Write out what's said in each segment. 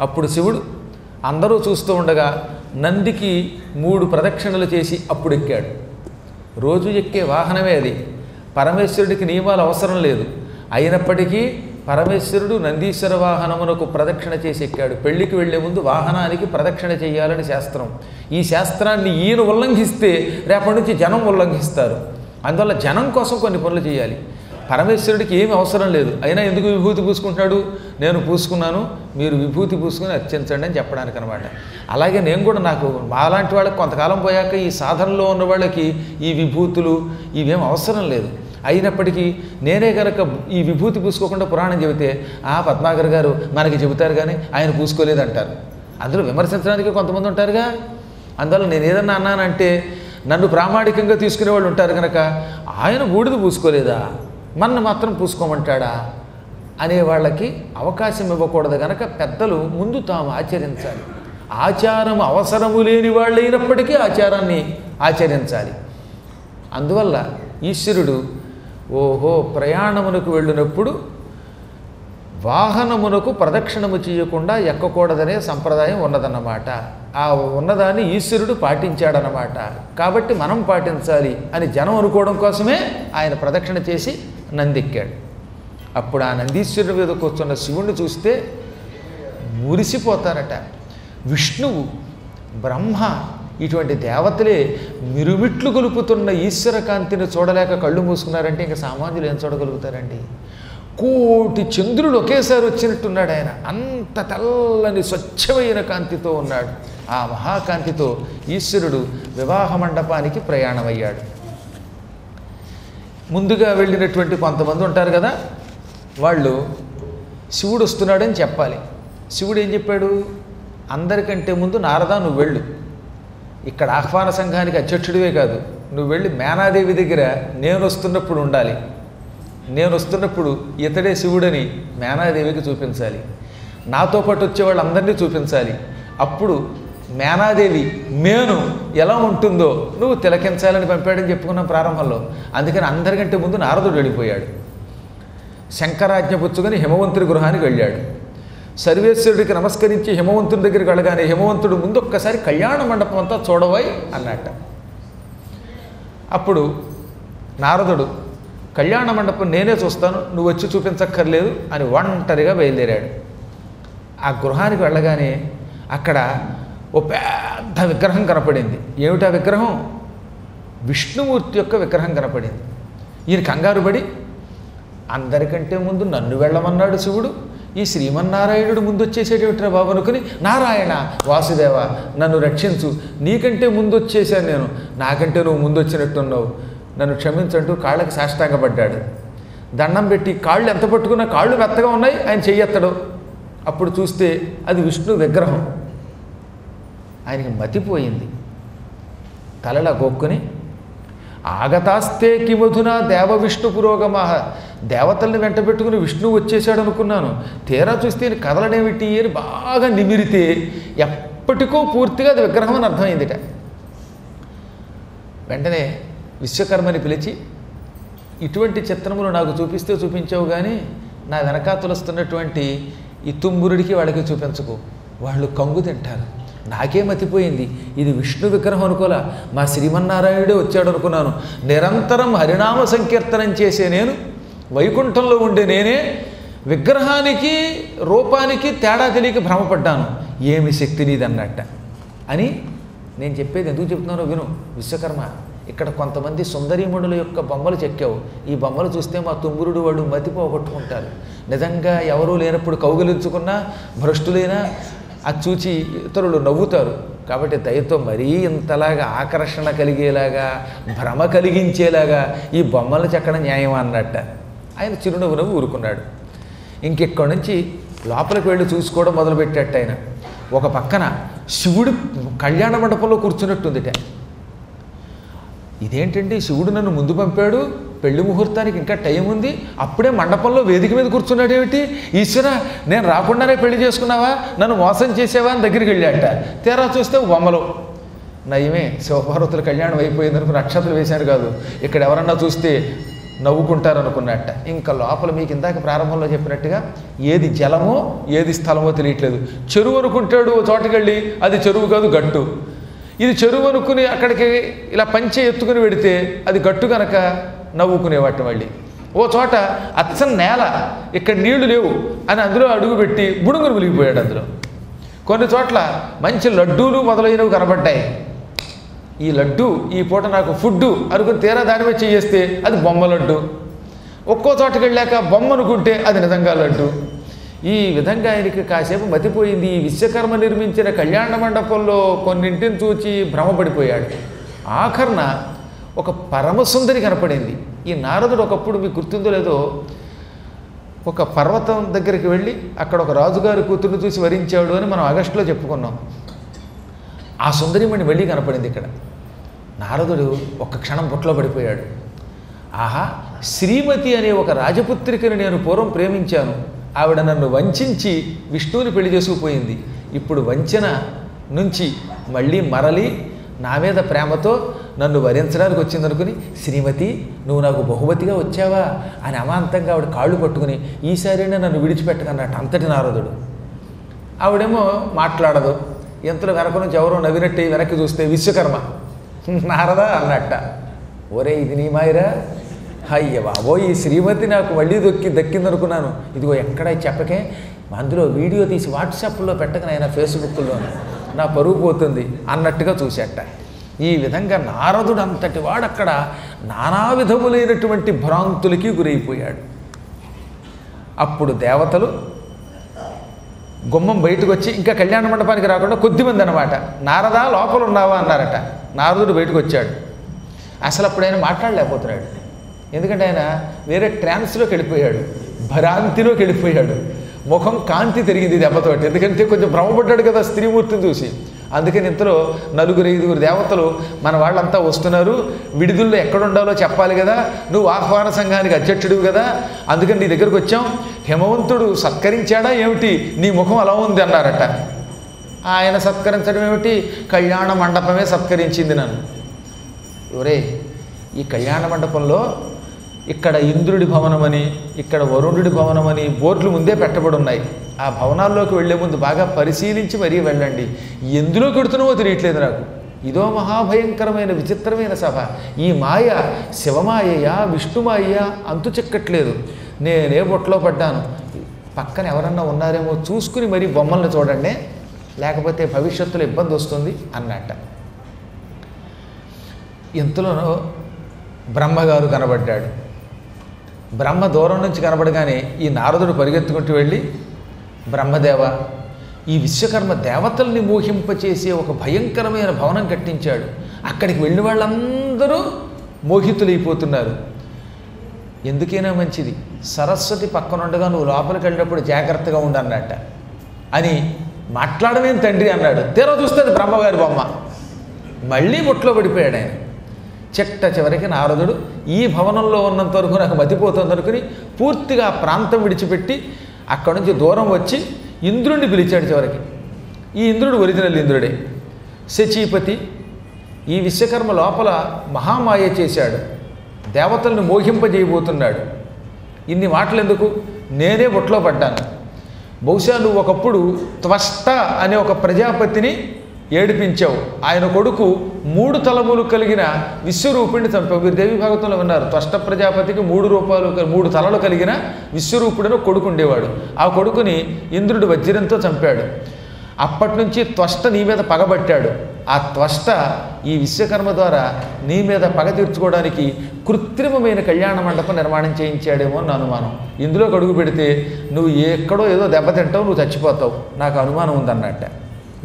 అప్పుడు శివుడు అందరూ చూస్తూ ఉండగా నందికి 3 ప్రదక్షిణలు చేసి అప్పుడు ఎక్కాడు. రోజు ఎక్కే వాహనమే అది. పరమేశ్వరుడికి నియమాలు అవసరం లేదు. అయినప్పటికీ పరమేశ్వరుడు నందీశ్వర వాహనమునకు ప్రదక్షిణ చేసి ఎక్కాడు. పెళ్లికి వెళ్లే ముందు వాహనానికి ప్రదక్షిణ చేయాలని శాస్త్రం. ఈ శాస్త్రాన్ని ఈయన ఉల్లంఘిస్తే రేపటి నుంచి జనం ఉల్లంఘిస్తారు. అందువల్ల జనం కోసం కొన్ని పనులు చేయాలి. పరమేశ్వరుడికి ఏమి అవసరం లేదు, అయినా ఎందుకు విభూతి పూసుకుంటున్నాడు? నేను పూసుకున్నాను, మీరు విభూతి పూసుకుని అర్చించండి అని చెప్పడానికి అనమాట. అలాగే నేను కూడా నాకు మాలాంటి వాళ్ళకి కొంతకాలం పోయాక ఈ సాధనలో ఉన్న వాళ్ళకి ఈ విభూతులు ఇవేం అవసరం లేదు. అయినప్పటికీ నేనే కనుక ఈ విభూతి పూసుకోకుండా పురాణం చెబితే పద్మాకర్ గారు మనకి చెబుతారు కానీ ఆయన పూసుకోలేదంటారు. అందులో విమర్శించడానికి కొంతమంది ఉంటారుగా. అందువల్ల నేను ఏదన్నా అన్నానంటే నన్ను ప్రామాణికంగా తీసుకునే వాళ్ళు ఉంటారు కనుక ఆయన బూడిద పూసుకోలేదా, మన మాత్రం పూసుకోమంటాడా అనే వాళ్ళకి అవకాశం ఇవ్వకూడదు కనుక పెద్దలు ముందు తాము ఆచరించాలి. ఆచారం అవసరము లేని వాళ్ళు అయినప్పటికీ ఆచారాన్ని ఆచరించాలి. అందువల్ల ఈశ్వరుడు ప్రయాణమునకు వెళ్ళినప్పుడు వాహనమునకు ప్రదక్షిణము చేయకుండా ఎక్కకూడదనే సంప్రదాయం ఉన్నదన్నమాట. ఆ ఉన్నదాన్ని ఈశ్వరుడు పాటించాడనమాట. కాబట్టి మనం పాటించాలి అని జనం అనుకోవడం కోసమే ఆయన ప్రదక్షిణ చేసి నందెక్కాడు. అప్పుడు ఆ నందీశ్వరుడి మీద కూర్చున్న శివుణ్ణి చూస్తే మురిసిపోతారట. విష్ణువు, బ్రహ్మ ఇటువంటి దేవతలే మిరుమిట్లు గొలుపుతున్న ఈశ్వర కాంతిని చూడలేక కళ్ళు మూసుకున్నారంటే ఇంకా సామాన్యులు ఏం చూడగలుగుతారండి? కోటి చంద్రుడు ఒకేసారి వచ్చినట్టున్నాడు ఆయన. అంత తెల్లని స్వచ్ఛమైన కాంతితో ఉన్నాడు. ఆ మహాకాంతితో ఈశ్వరుడు వివాహ మండపానికి ప్రయాణమయ్యాడు. ముందుగా వెళ్ళినటువంటి కొంతమంది ఉంటారు కదా, వాళ్ళు శివుడు వస్తున్నాడని చెప్పాలి. శివుడు ఏం చెప్పాడు? అందరికంటే ముందు నారదా నువ్వు వెళ్ళు, ఇక్కడ ఆహ్వాన సంఘానికి అధ్యక్షుడివే కాదు, నువ్వు వెళ్ళి మేనాదేవి దగ్గర నేను వస్తున్నప్పుడు ఉండాలి, నేను వస్తున్నప్పుడు ఇతడే శివుడని మేనాదేవికి చూపించాలి, నాతో పాటు వచ్చే వాళ్ళందరినీ చూపించాలి. అప్పుడు మేనాదేవి మేను ఎలా ఉంటుందో నువ్వు తిలకించాలని పంపాడని చెప్పుకున్నాం ప్రారంభంలో. అందుకని అందరికంటే ముందు నారదుడు వెళ్ళిపోయాడు. శంకరాజ్ఞ పుచ్చుకొని హిమవంతుడి గృహానికి వెళ్ళాడు. సర్వేశ్వరుడికి నమస్కరించి హిమవంతుడి దగ్గరికి వెళ్ళగానే హిమవంతుడు ముందు ఒక్కసారి కళ్యాణ మండపం అంతా చూడవాయి అన్నట్ట. అప్పుడు నారదుడు కళ్యాణ మండపం నేనే చూస్తాను, నువ్వు వచ్చి చూపించక్కర్లేదు అని ఒంటరిగా బయలుదేరాడు. ఆ గృహానికి వెళ్ళగానే అక్కడ ఓ పెద్ద విగ్రహం కనపడింది. ఏమిటా విగ్రహం? విష్ణుమూర్తి యొక్క విగ్రహం కనపడింది. ఈయన కంగారు పడి అందరికంటే ముందు నన్ను వెళ్ళమన్నాడు శివుడు, ఈ శ్రీమన్నారాయణుడు ముందు వచ్చేసేటేమిట్రా బాబు అనుకుని, నారాయణ వాసుదేవ నన్ను రక్షించు, నీకంటే ముందు వచ్చేసాను నేను, నాకంటే నువ్వు ముందు వచ్చినట్టున్నావు, నన్ను క్షమించంటూ కాళ్ళకి సాష్టాంగపడ్డాడు. దండం పెట్టి కాళ్ళు ఎంత పట్టుకున్నా కాళ్ళు మెత్తగా ఉన్నాయి, ఆయన చెయ్యెత్తడు. అప్పుడు చూస్తే అది విష్ణు విగ్రహం. ఆయనకి మతిపోయింది. తలలా గోక్కుని ఆగతాస్తే కిమధునా దేవ విష్ణు పురోగమః, దేవతల్ని వెంట పెట్టుకుని విష్ణువు వచ్చేసాడు అనుకున్నాను, తీరా చూస్తే ఈయన కదలడేమిటి అని బాగా నిమిరితే ఎప్పటికో పూర్తిగా అది విగ్రహం అని అర్థమైందిట. వెంటనే విశ్వకర్మని పిలిచి, ఇటువంటి చిత్రములు నాకు చూపిస్తే చూపించావు కానీ నా వెనకాతలుస్తున్నటువంటి ఈ తుంబురుడికి వాళ్ళకి చూపించకు, వాళ్ళు కంగు తింటారు. నాకే మతిపోయింది, ఇది విష్ణు విగ్రహం అనుకోలా, మా శ్రీమన్నారాయణుడే వచ్చాడు అనుకున్నాను. నిరంతరం హరినామ సంకీర్తనం చేసే నేను, వైకుంఠంలో ఉండే నేనే విగ్రహానికి రూపానికి తేడా తెలియక భ్రమపడ్డాను, ఏమి శక్తి నీదన్నట్ట అని. నేను చెప్పేది ఎందుకు చెప్తున్నానో విను విశ్వకర్మ. ఇక్కడ కొంతమంది సుందరీమణుల యొక్క బొమ్మలు చెక్కావు, ఈ బొమ్మలు చూస్తే మా తుంబురుడు వాడు మతిపోగొట్టుకుంటారు. నిజంగా ఎవరూ లేనప్పుడు కౌగిలించుకున్నా భ్రష్టులైనా అది చూచి ఇతరులు నవ్వుతారు. కాబట్టి దయతో మరీ ఇంతలాగా ఆకర్షణ కలిగేలాగా భ్రమ కలిగించేలాగా ఈ బొమ్మలు చెక్కడం న్యాయం అన్నట్ట. ఆయన చిరునవ్వు నవ్వు ఊరుకున్నాడు. ఇంకెక్కడి నుంచి లోపలికి వెళ్ళి చూసుకోవడం మొదలుపెట్టాట. ఆయన ఒక పక్కన శివుడు కళ్యాణ మండపంలో కూర్చున్నట్టుందిట. ఇదేంటండి శివుడు నన్ను ముందు పంపాడు, పెళ్లి ముహూర్తానికి ఇంకా టైం ఉంది, అప్పుడే మండపంలో వేదిక మీద కూర్చున్నాడు ఏమిటి? ఈశ్వర నేను రాకుండానే పెళ్లి చేసుకున్నావా, నన్ను మోసం చేసావా అని దగ్గరికి వెళ్ళాట. తీరా చూస్తే బొమ్మలు. నయమే శివపార్వతుల కళ్యాణం అయిపోయిందనుకుని నక్షత్రాలు వేశాను కాదు. ఇక్కడ ఎవరన్నా చూస్తే నవ్వుకుంటారనుకున్నట్ట. ఇంకా లోపల మీకు ఇందాక ప్రారంభంలో చెప్పినట్టుగా ఏది జలమో ఏది స్థలమో తెలియట్లేదు. చెరువు అనుకుంటాడు ఓ చోటకెళ్ళి, అది చెరువు కాదు గట్టు. ఇది చెరువు అనుకుని అక్కడికి ఇలా పంచె ఎత్తుకుని పెడితే అది గట్టు కనుక నవ్వుకునేవాట. మళ్ళీ ఓ చోట అచ్చం నేల, ఇక్కడ నీళ్లు లేవు అని అందులో అడుగుపెట్టి బుడుగురు మునిగిపోయాడు అందులో. కొన్ని చోట్ల మంచి లడ్డూలు మొదలైనవి కనబడ్డాయి. ఈ లడ్డు ఈ పూట నాకు ఫుడ్డు అనుకుని తీరా దాని మీద చేస్తే అది బొమ్మ లడ్డు. ఒక్కో చోటకి వెళ్ళాక బొమ్మ అనుకుంటే అది నిజంగా లడ్డు. ఈ విధంగా ఆయనకి కాసేపు మతిపోయింది. ఈ విశ్వకర్మ నిర్మించిన కళ్యాణ మండపంలో కొన్నింటిని చూచి భ్రమపడిపోయాడు. ఆఖరణ ఒక పరమసుందరి కనపడింది. ఈ నారదుడు ఒకప్పుడు మీకు గుర్తుందో లేదో ఒక పర్వతం దగ్గరికి వెళ్ళి అక్కడ ఒక రాజుగారి కూతురుని చూసి వరించాడు అని మనం ఆగస్టులో చెప్పుకున్నాం. ఆ సుందరిమణి వెళ్ళి కనపడింది ఇక్కడ. నారదుడు ఒక్క క్షణం బుట్టలో పడిపోయాడు. ఆహా, శ్రీమతి అనే ఒక రాజపుత్రికని నేను పూర్వం ప్రేమించాను. ఆవిడ నన్ను వంచించి విష్ణువుని పెళ్లి చేసుకుపోయింది. ఇప్పుడు వంచన నుంచి మళ్ళీ మరలి నా మీద ప్రేమతో నన్ను వరించడానికి వచ్చిందనుకుని, శ్రీమతి నువ్వు నాకు బహుమతిగా వచ్చావా అని అమాంతంగా ఆవిడ కాళ్ళు పట్టుకుని, ఈసారైనా నన్ను విడిచిపెట్టకన్నట్టు అంతటి నారదుడు. ఆవిడేమో మాట్లాడదు. ఎంతలో వెనక నుంచి ఎవరో నవ్వినట్టు వెనక్కి చూస్తే విశ్వకర్మ నారదా అన్నట్ట. ఒరే ఇది నీ మాయరా, అయ్య బాబో ఈ శ్రీమతి నాకు మళ్ళీ దక్కిందనుకున్నాను. ఇదిగో ఎక్కడ చెప్పకే, అందులో వీడియో తీసి వాట్సాప్లో పెట్టకనైనా ఫేస్బుక్లో నా పరుగు పోతుంది అన్నట్టుగా చూసేట. ఈ విధంగా నారదుడు అంతటి వాడు అక్కడ నానా విధములైనటువంటి భ్రాంతులకి గురైపోయాడు. అప్పుడు దేవతలు గుమ్మం బయటకు వచ్చి, ఇంకా కళ్యాణ మండపానికి రాకుండా కొద్దిమంది అనమాట, నారదా లోపల ఉన్నావా అన్నారట. నారదుడు బయటకు వచ్చాడు. అసలు అప్పుడు ఆయన మాట్లాడలేకపోతున్నాడు. ఎందుకంటే ఆయన వేరే ట్రాన్స్లోకి వెళ్ళిపోయాడు, భ్రాంతిలోకి వెళ్ళిపోయాడు. ముఖం కాంతి తిరిగింది దెబ్బతోటి. ఎందుకంటే కొంచెం భ్రమపడ్డాడు కదా స్త్రీమూర్తిని చూసి. అందుకని ఇంతలో 4-5 దేవతలు మన వాళ్ళంతా వస్తున్నారు, విడిదుల్లో ఎక్కడుండాలో చెప్పాలి కదా, నువ్వు ఆహ్వాన సంఘానికి అధ్యక్షుడివి కదా, అందుకని నీ దగ్గరకు వచ్చాం. హిమవంతుడు సత్కరించాడా ఏమిటి, నీ ముఖం అలా ఉంది అన్నారట. ఆయన సత్కరించడం ఏమిటి, కళ్యాణ మండపమే సత్కరించింది నన్ను. ఒరే ఈ కళ్యాణ మండపంలో ఇక్కడ ఇంద్రుడి భవనమని ఇక్కడ వరుణుడి భవనమని బోర్డులు ముందే పెట్టబడి ఉన్నాయి. ఆ భవనాల్లోకి వెళ్లే ముందు బాగా పరిశీలించి మరీ వెళ్ళండి. ఎందులోకి వెడుతున్నావో తెలియట్లేదు నాకు. ఇదో మహాభయంకరమైన విచిత్రమైన సభ. ఈ మాయ శివమాయయా విష్ణుమాయయా అంతు చిక్కట్లేదు. నేనే బొట్లో పడ్డాను. పక్కన ఎవరన్నా ఉన్నారేమో చూసుకుని మరీ బొమ్మల్ని చూడండి, లేకపోతే భవిష్యత్తులో ఇబ్బంది వస్తుంది అన్నట్ట. ఇంతలోనో బ్రహ్మగారు కనబడ్డాడు. బ్రహ్మ దూరం నుంచి కనబడగానే ఈ నారదుడు పరిగెత్తుకుంటూ వెళ్ళి, బ్రహ్మదేవ ఈ విశ్వకర్మ దేవతల్ని మోహింపచేసే ఒక భయంకరమైన భవనం కట్టించాడు. అక్కడికి వెళ్ళిన వాళ్ళందరూ మోహితులైపోతున్నారు. ఎందుకైనా మంచిది సరస్వతి పక్కనుండగా నువ్వు లోపలికి వెళ్ళినప్పుడు జాగ్రత్తగా ఉండన్నట్ట అని మాట్లాడమేం తండ్రి అన్నాడు. తీరా చూస్తే అది బ్రహ్మగారి బొమ్మ. మళ్ళీ బొట్లో పడిపోయాడు ఆయన. చెట్ట చివరికి నారదుడు ఈ భవనంలో ఉన్నంత వరకు నాకు మతిపోతుంది అనుకుని పూర్తిగా ఆ ప్రాంతం విడిచిపెట్టి అక్కడి నుంచి దూరం వచ్చి ఇంద్రుడిని పిలిచాడు. చివరికి ఈ ఇంద్రుడు ఒరిజినల్ ఇంద్రుడే, శచీపతి. ఈ విశ్వకర్మ లోపల మహామాయ చేశాడు, దేవతలను మోహింపజేయబోతున్నాడు. ఇన్ని మాటలు ఎందుకు, నేనే బొట్లో పడ్డాను. బహుశా నువ్వు ఒకప్పుడు త్వష్ట అనే ఒక ప్రజాపతిని ఏడిపించావు. ఆయన కొడుకు 3 తలములు కలిగిన విశ్వరూపుడిని చంపావు. మీరు దేవి భాగవతంలో విన్నారు. త్వష్ట ప్రజాపతికి 3 తలలు కలిగిన విశ్వరూపుడిని కొడుకు ఉండేవాడు. ఆ కొడుకుని ఇంద్రుడు వజ్రంతో చంపాడు. అప్పటి నుంచి త్వష్ట నీ మీద పగబట్టాడు. ఆ త్వష్ట ఈ విశ్వకర్మ ద్వారా నీ మీద పగ తీర్చుకోవడానికి కృత్రిమమైన కళ్యాణ మండపం నిర్మాణం చేయించాడేమో అని అనుమానం. ఇందులోకి అడుగు పెడితే నువ్వు ఎక్కడో ఏదో దెబ్బతింటావు, నువ్వు చచ్చిపోతావు, నాకు అనుమానం ఉందన్నట్ట.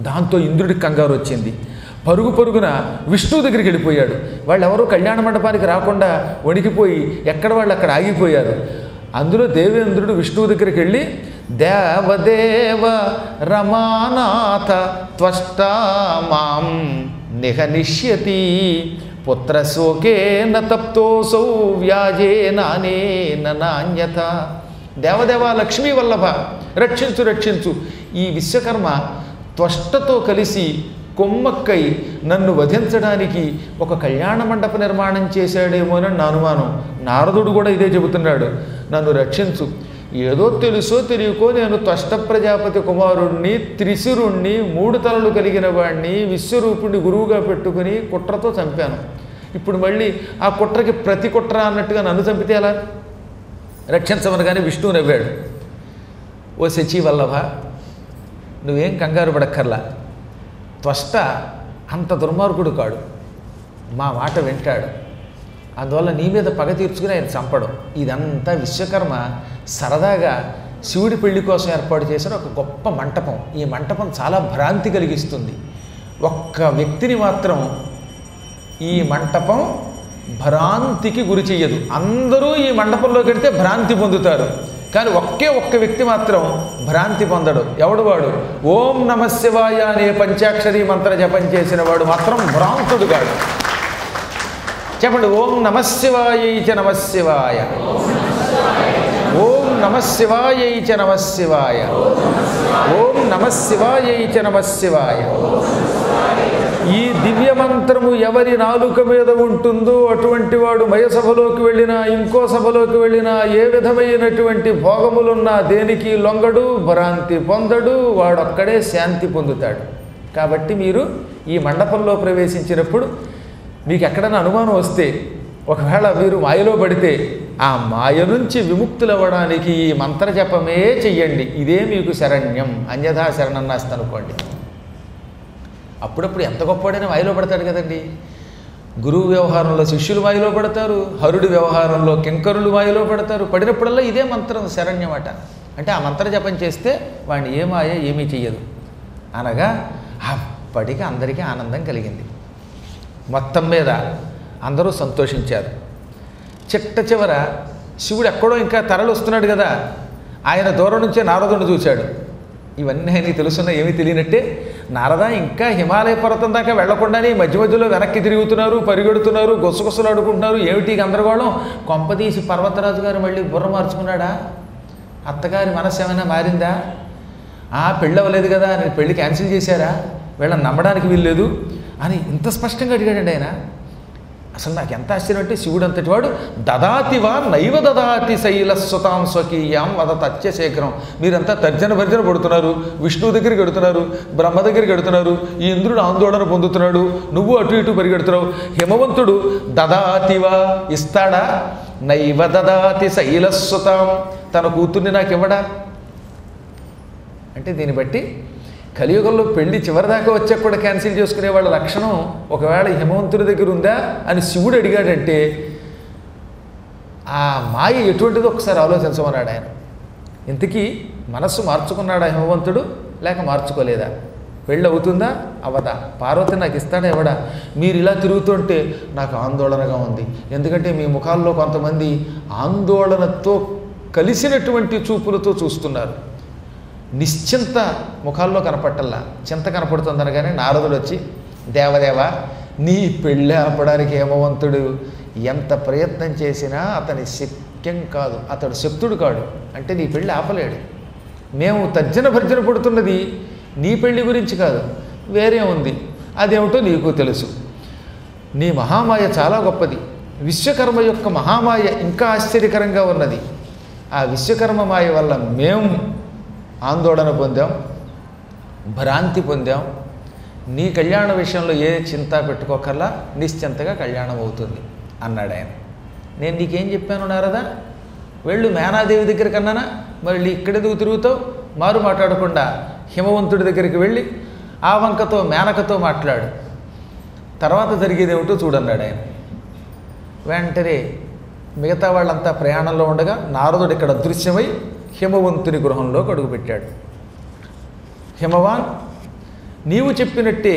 దాంతో ఇంద్రుడికి కంగారు వచ్చింది. పరుగు పరుగున విష్ణువు దగ్గరికి వెళ్ళిపోయాడు. వాళ్ళు ఎవరో కళ్యాణ మండపానికి రాకుండా వణికిపోయి ఎక్కడ వాళ్ళు అక్కడ ఆగిపోయారు. అందులో దేవేంద్రుడు విష్ణువు దగ్గరికి వెళ్ళి, దేవదేవ రమానాథ త్వష్ట మాం నిహనిష్యతి పుత్రశోకేన తప్తోసౌ వ్యాజేనానేన నాణ్యత. దేవదేవ లక్ష్మీ వల్లభ రక్షించు రక్షించు. ఈ విశ్వకర్మ త్వష్టతో కలిసి కొమ్మక్కై నన్ను వధించడానికి ఒక కళ్యాణ మండప నిర్మాణం చేశాడేమోనని నా అనుమానం. నారదుడు కూడా ఇదే చెబుతున్నాడు, నన్ను రక్షించు. ఏదో తెలుసో తెలియకో నేను త్వష్ట ప్రజాపతి కుమారుణ్ణి, త్రిశిరుణ్ణి, 3 తలలు కలిగిన వాడిని, విశ్వరూపుణ్ణి గురువుగా పెట్టుకుని కుట్రతో చంపాను. ఇప్పుడు మళ్ళీ ఆ కుట్రకి ప్రతి కుట్ర అన్నట్టుగా నన్ను చంపితే ఎలా? రక్షించమనగానే విష్ణువు నవ్వాడు. ఓ శచీవల్లభ, నువ్వేం కంగారు పడక్కర్లా. త్వష్ట అంత దుర్మార్గుడు కాడు, మా మాట వింటాడు. అందువల్ల నీ మీద పగ తీర్చుకుని ఆయన చంపడం. ఇదంతా విశ్వకర్మ సరదాగా శివుడి పెళ్లి కోసం ఏర్పాటు చేసిన ఒక గొప్ప మంటపం. ఈ మంటపం చాలా భ్రాంతి కలిగిస్తుంది. ఒక్క వ్యక్తిని మాత్రం ఈ మంటపం భ్రాంతికి గురి చెయ్యదు. అందరూ ఈ మండపంలోకి వెడితే భ్రాంతి పొందుతారు, కానీ ఒక్క వ్యక్తి మాత్రం భ్రాంతి పొందడు. ఎవడు వాడు? ఓం నమ శివాయ అనే పంచాక్షరి మంత్ర జపం చేసిన వాడు మాత్రం భ్రాంతుడు కాడు. చెప్పండి, ఓం నమ శివాయ చ నమ శివాయ, ఓం నమ శివాయ చ నమ శివాయ, ఓం నమ శివాయ చ నమ శివాయ. ఈ దివ్య మంత్రము ఎవరి నాలుక మీద ఉంటుందో అటువంటి వాడు మయసభలోకి వెళ్ళినా, ఇంకో సభలోకి వెళ్ళినా, ఏ విధమైనటువంటి భోగములున్నా దేనికి లొంగడు, భ్రాంతి పొందడు, వాడొక్కడే శాంతి పొందుతాడు. కాబట్టి మీరు ఈ మండపంలో ప్రవేశించినప్పుడు మీకు ఎక్కడైనా అనుమానం వస్తే, ఒకవేళ మీరు మాయలో పడితే ఆ మాయ నుంచి విముక్తులవ్వడానికి ఈ మంత్రజపమే చెయ్యండి. ఇదే మీకు శరణ్యం. అన్యథా శరణం నాస్తి అనుకోండి. అప్పుడప్పుడు ఎంత గొప్పవాడైనా మాయలో పడతాడు కదండి. గురువు వ్యవహారంలో శిష్యులు మాయలో పడతారు, హరుడి వ్యవహారంలో కింకరులు మాయలో పడతారు. పడినప్పుడల్లా ఇదే మంత్రం శరణ్యమట. అంటే ఆ మంత్ర జపం చేస్తే వాడిని ఏ మాయ ఏమీ చెయ్యదు అనగా అప్పటికి అందరికీ ఆనందం కలిగింది. మొత్తం మీద అందరూ సంతోషించారు. చిట్ట చివర శివుడు ఎక్కడో ఇంకా తరలి వస్తున్నాడు కదా, ఆయన దూరం నుంచే నారదుడిని చూశాడు. ఇవన్నీ ఆయనకి తెలుసున్నా ఏమీ తెలియనట్టే, నారద ఇంకా హిమాలయ పర్వతం దాకా వెళ్లకుండానే మధ్య మధ్యలో వెనక్కి తిరుగుతున్నారు, పరిగెడుతున్నారు, గొసగొసలు ఆడుకుంటున్నారు. ఏమిటి గందరగోళం? కొంపదీసి పర్వతరాజు గారు మళ్ళీ బుర్ర మార్చుకున్నాడా? అత్తగారి మనస్సు ఏమైనా మారిందా? పెళ్ళి అవ్వలేదు కదా, నేను పెళ్ళి క్యాన్సిల్ చేశారా? వీళ్ళని నమ్మడానికి వీల్లేదు అని ఇంత స్పష్టంగా అడిగాడండి ఆయన. అసలు నాకు ఎంత ఆశ్చర్యం అంటే, శివుడు అంతటి వాడు దదాతివా నైవ దదాతి శైలస్వతాం స్వకీయాం వదతత్య శేఖరం. మీరంతా తర్జన భర్జన పడుతున్నారు, విష్ణువు దగ్గరికి వెడుతున్నారు, బ్రహ్మ దగ్గరికి వెడుతున్నారు, ఈ ఇంద్రుడు ఆందోళన పొందుతున్నాడు, నువ్వు అటు ఇటు పరిగెడుతున్నావు. హిమవంతుడు దదాతివా ఇస్తాడా? నైవ దదాతి శైలస్వతాం, తన కూతుర్ని నాకు ఇవ్వడా? అంటే దీన్ని బట్టి కలియుగంలో పెళ్లి చివరిదాకా వచ్చాక కూడా క్యాన్సిల్ చేసుకునే వాళ్ళ లక్షణం ఒకవేళ హిమవంతుడి దగ్గర ఉందా అని శివుడు అడిగాడంటే ఆ మాయ ఎటువంటిదో ఒకసారి ఆలోచించమన్నాడు ఆయన. ఇంతకీ మనస్సు మార్చుకున్నాడా హిమవంతుడు, లేక మార్చుకోలేదా? పెళ్ళి అవుతుందా అవ్వదా? పార్వతి నాకు ఇస్తాడా ఇవ్వడా? మీరు ఇలా తిరుగుతుంటే నాకు ఆందోళనగా ఉంది. ఎందుకంటే మీ ముఖాల్లో కొంతమంది ఆందోళనతో కలిసినటువంటి చూపులతో చూస్తున్నారు. నిశ్చింత ముఖాల్లో కనపట్టల్లా, చింత కనపడుతుందనగానే నారదుడు వచ్చి, దేవదేవ నీ పెళ్ళి ఆపడానికి హిమవంతుడు ఎంత ప్రయత్నం చేసినా అతని శక్యం కాదు, అతడు శక్తుడు కాడు. అంటే నీ పెళ్ళి ఆపలేడు. మేము తర్జన భర్జన పడుతున్నది నీ పెళ్ళి గురించి కాదు, వేరే ఉంది. అదేమిటో నీకు తెలుసు. నీ మహామాయ చాలా గొప్పది. విశ్వకర్మ యొక్క మహామాయ ఇంకా ఆశ్చర్యకరంగా ఉన్నది. ఆ విశ్వకర్మ మాయ వల్ల మేము ఆందోళన పొందాం, భ్రాంతి పొందాం. నీ కళ్యాణ విషయంలో ఏ చింత పెట్టుకోకల్లా, నిశ్చింతగా కళ్యాణం అవుతుంది అన్నాడు ఆయన. నేను నీకేం చెప్పాను నారదా? వెళ్ళు మేనాదేవి దగ్గరికి అన్నానా? మళ్ళీ ఇక్కడెందుకు తిరుగుతావు? మారు మాట్లాడకుండా హిమవంతుడి దగ్గరికి వెళ్ళి ఆ వంకతో మేనకతో మాట్లాడు, తర్వాత జరిగేది ఏమిటో చూడన్నాడు ఆయన. వెంటనే మిగతా వాళ్ళంతా ప్రయాణంలో ఉండగా నారదుడు ఇక్కడ అదృశ్యమై హిమవంతుని గృహంలోకి అడుగుపెట్టాడు. హిమవాన్, నీవు చెప్పినట్టే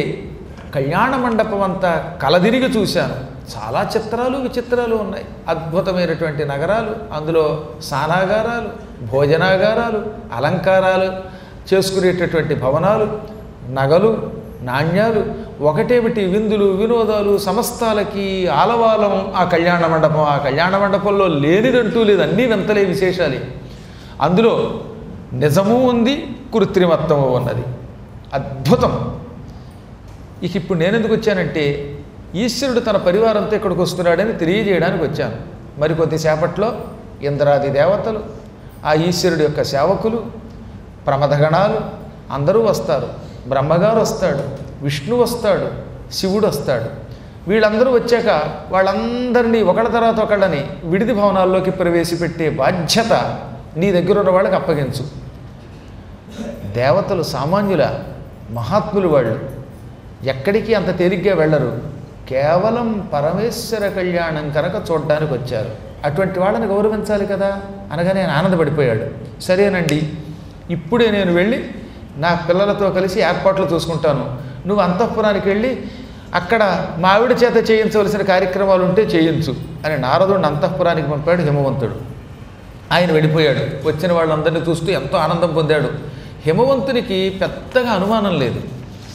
కళ్యాణ మండపం అంతా కలదిరిగి చూశాను. చాలా చిత్రాలు విచిత్రాలు ఉన్నాయి. అద్భుతమైనటువంటి నగరాలు, అందులో స్నానాగారాలు, భోజనాగారాలు, అలంకారాలు చేసుకునేటటువంటి భవనాలు, నగలు, నాణ్యాలు, ఒకటేమిటి విందులు, వినోదాలు, సమస్తాలకి ఆలవాలం ఆ కళ్యాణ మండపం. ఆ కళ్యాణ మండపంలో లేనిదంటూ లేదు, అన్నీ వింతలే, విశేషాలే. అందులో నిజము ఉంది, కృత్రిమత్వము ఉన్నది. అద్భుతం. ఇక ఇప్పుడు నేను ఎందుకు వచ్చానంటే ఈశ్వరుడు తన పరివారంతో ఇక్కడికి వస్తున్నాడని తెలియజేయడానికి వచ్చాను. మరికొద్దిసేపట్లో ఇంద్రాది దేవతలు, ఆ ఈశ్వరుడి యొక్క సేవకులు, ప్రమథగణాలు అందరూ వస్తారు. బ్రహ్మగారు వస్తాడు, విష్ణు వస్తాడు, శివుడు వస్తాడు. వీళ్ళందరూ వచ్చాక వాళ్ళందరినీ ఒకళ్ళ తర్వాత ఒకళ్ళని విడిది భవనాల్లోకి ప్రవేశపెట్టే బాధ్యత నీ దగ్గర ఉన్న వాళ్ళకి అప్పగించు. దేవతలు సామాన్యుల, మహాత్ములు వాళ్ళు ఎక్కడికి అంత తేలిగ్గా వెళ్ళరు. కేవలం పరమేశ్వర కళ్యాణం కనుక చూడడానికి వచ్చారు. అటువంటి వాళ్ళని గౌరవించాలి కదా అనగానే ఆయన ఆనందపడిపోయాడు. సరేనండి, ఇప్పుడే నేను వెళ్ళి నా పిల్లలతో కలిసి ఏర్పాట్లు చూసుకుంటాను. నువ్వు అంతఃపురానికి వెళ్ళి అక్కడ మా ఆవిడ చేత చేయించవలసిన కార్యక్రమాలు ఉంటే చేయించు అని నారదుడిని అంతఃపురానికి పంపాడు హిమవంతుడు. ఆయన వెళ్ళిపోయాడు. వచ్చిన వాళ్ళందరినీ చూస్తూ ఎంతో ఆనందం పొందాడు. హిమవంతునికి పెద్దగా అనుమానం లేదు.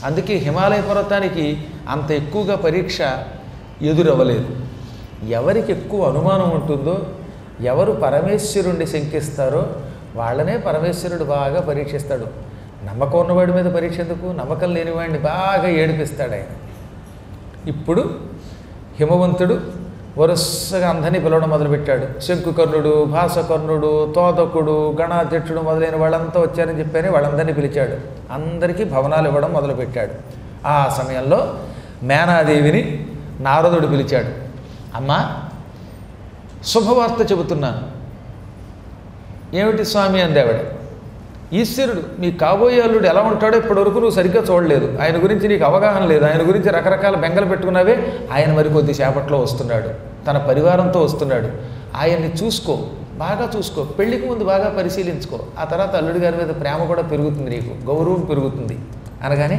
అందుకే హిమాలయ పర్వతానికి అంత ఎక్కువగా పరీక్ష ఎదురవ్వలేదు. ఎవరికి ఎక్కువ అనుమానం ఉంటుందో, ఎవరు పరమేశ్వరుణ్ణి శంకిస్తారో వాళ్ళనే పరమేశ్వరుడు బాగా పరీక్షిస్తాడు. నమ్మకం ఉన్నవాడి మీద పరీక్ష ఎందుకు? నమ్మకం లేనివాడిని బాగా ఏడిపిస్తాడు ఆయన. ఇప్పుడు హిమవంతుడు వరుసగా అందరినీ పిలవడం మొదలుపెట్టాడు. శంకుకర్ణుడు, భాసకర్ణుడు, తోదకుడు, గణాధ్యక్షుడు మొదలైన వాళ్ళంతా వచ్చారని చెప్పారని వాళ్ళందరినీ పిలిచాడు. అందరికీ భవనాలు ఇవ్వడం మొదలుపెట్టాడు. ఆ సమయంలో మేనాదేవిని నారదుడు పిలిచాడు. అమ్మా, శుభవార్త చెబుతున్నాను. ఏమిటి స్వామి అందేవాడ. ఈశ్వరుడు మీ కాబోయే అల్లుడు ఎలా ఉంటాడో ఇప్పటివరకు నువ్వు సరిగ్గా చూడలేదు. ఆయన గురించి నీకు అవగాహన లేదు. ఆయన గురించి రకరకాల బెంగలు పెట్టుకున్నావే. ఆయన మరి కొద్దిసేపట్లో వస్తున్నాడు, తన పరివారంతో వస్తున్నాడు. ఆయన్ని చూసుకో, బాగా చూసుకో, పెళ్లికి ముందు బాగా పరిశీలించుకో. ఆ తర్వాత అల్లుడి గారి మీద ప్రేమ కూడా పెరుగుతుంది, నీకు గౌరవం పెరుగుతుంది అనగానే,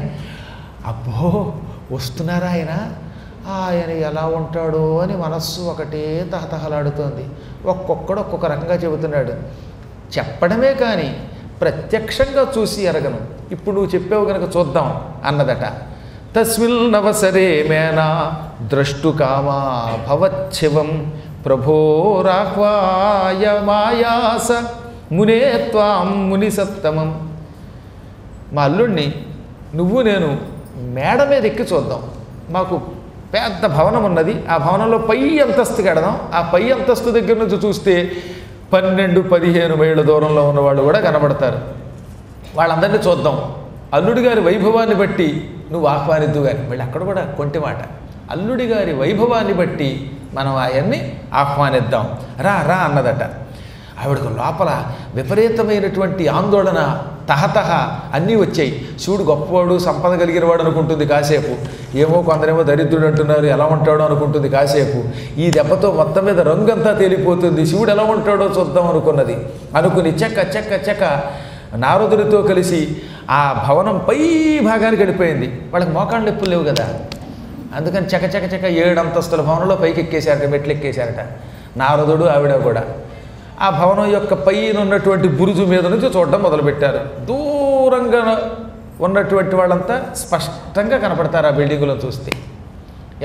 అబ్బో వస్తున్నారా ఆయన, ఆయన ఎలా ఉంటాడో అని మనస్సు ఒకటే తహతహలాడుతోంది. ఒక్కొక్కడు ఒక్కొక్క రకంగా చెబుతున్నాడు. చెప్పడమే కానీ ప్రత్యక్షంగా చూసి ఎరగను. ఇప్పుడు నువ్వు చెప్పావు కనుక చూద్దాం అన్నదట. తస్మిల్ నవసరే మేనా ద్రష్టు కామా భవచ్చివం ప్రభోరాహ్వాయ మాయాస మునే త్వాం ముని సత్తమం. మా అల్లుడిని నువ్వు నేను మేడ మీద ఎక్కి చూద్దాం. మాకు పెద్ద భవనం ఉన్నది. ఆ భవనంలో పై అంతస్తుకి ఎడదాం. ఆ పై అంతస్తు దగ్గర నుంచి చూస్తే 12-15 మైళ్ళ దూరంలో ఉన్నవాళ్ళు కూడా కనబడతారు. వాళ్ళందరినీ చూద్దాం. అల్లుడి గారి వైభవాన్ని బట్టి నువ్వు ఆహ్వానిద్దు కానీ, మళ్ళీ అక్కడ కూడా కొంటి మాట, అల్లుడి గారి వైభవాన్ని బట్టి మనం ఆయన్ని ఆహ్వానిద్దాం, రా రా అన్నదట. ఆవిడకు లోపల విపరీతమైనటువంటి ఆందోళన, తహతహ అన్నీ వచ్చాయి. శివుడు గొప్పవాడు, సంపద కలిగిన వాడు అనుకుంటుంది కాసేపు. ఏమో కొందరేమో దరిద్రుడు అంటున్నారు, ఎలా ఉంటాడో అనుకుంటుంది కాసేపు. ఈ దెబ్బతో మొత్తం మీద రంగంతా తేలిపోతుంది. శివుడు ఎలా ఉంటాడో చూద్దాం అనుకున్నది. అనుకుని చెక్క చెక్క చెక్క నారదుడితో కలిసి ఆ భవనం పై భాగానికి వెళ్ళిపోయింది. వాళ్ళకి మోకాళ్ళ నొప్పులు లేవు కదా, అందుకని చక చక చక 7 అంతస్తుల భవనంలో పైకి ఎక్కేశారట, మెట్లు ఎక్కేశారట నారదుడు ఆవిడ కూడా. ఆ భవనం యొక్క పైన ఉన్నటువంటి బురుజు మీద నుంచి చూడడం మొదలుపెట్టారు. దూరంగా ఉన్నటువంటి వాళ్ళంతా స్పష్టంగా కనపడతారు ఆ బిల్డింగులో చూస్తే.